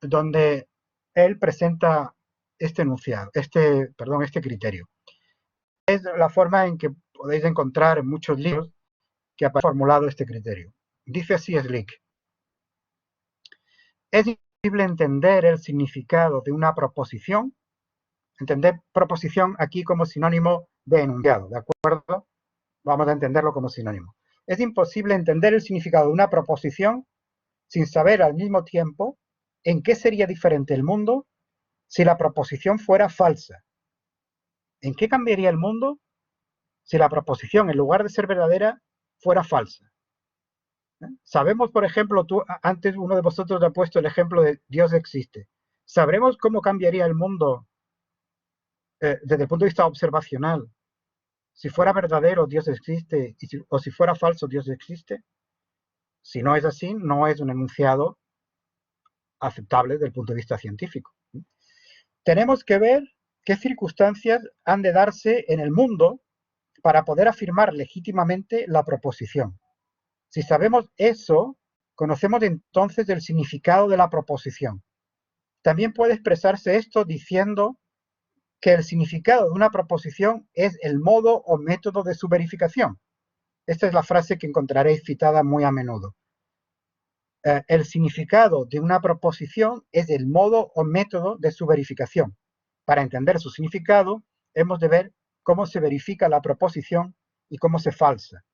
donde él presenta este enunciado, este criterio. Es la forma en que podéis encontrar en muchos libros que ha formulado este criterio. Dice así Schlick: es imposible entender el significado de una proposición, entender proposición aquí como sinónimo de enunciado, ¿de acuerdo? Vamos a entenderlo como sinónimo. Es imposible entender el significado de una proposición sin saber al mismo tiempo en qué sería diferente el mundo si la proposición fuera falsa. ¿En qué cambiaría el mundo si la proposición, en lugar de ser verdadera, fuera falsa? Sabemos, por ejemplo, antes uno de vosotros ha puesto el ejemplo de Dios existe. ¿Sabremos cómo cambiaría el mundo desde el punto de vista observacional si fuera verdadero Dios existe o si fuera falso Dios existe? Si no es así, no es un enunciado aceptable desde el punto de vista científico. Tenemos que ver qué circunstancias han de darse en el mundo para poder afirmar legítimamente la proposición. Si sabemos eso, conocemos entonces el significado de la proposición. También puede expresarse esto diciendo que el significado de una proposición es el modo o método de su verificación. Esta es la frase que encontraréis citada muy a menudo. El significado de una proposición es el modo o método de su verificación. Para entender su significado, hemos de ver cómo se verifica la proposición y cómo se falsa.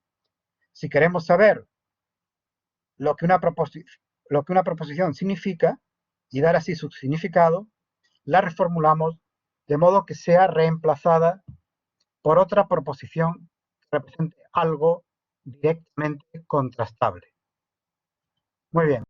Si queremos saber lo que una proposición significa y dar así su significado, la reformulamos de modo que sea reemplazada por otra proposición que represente algo directamente contrastable. Muy bien.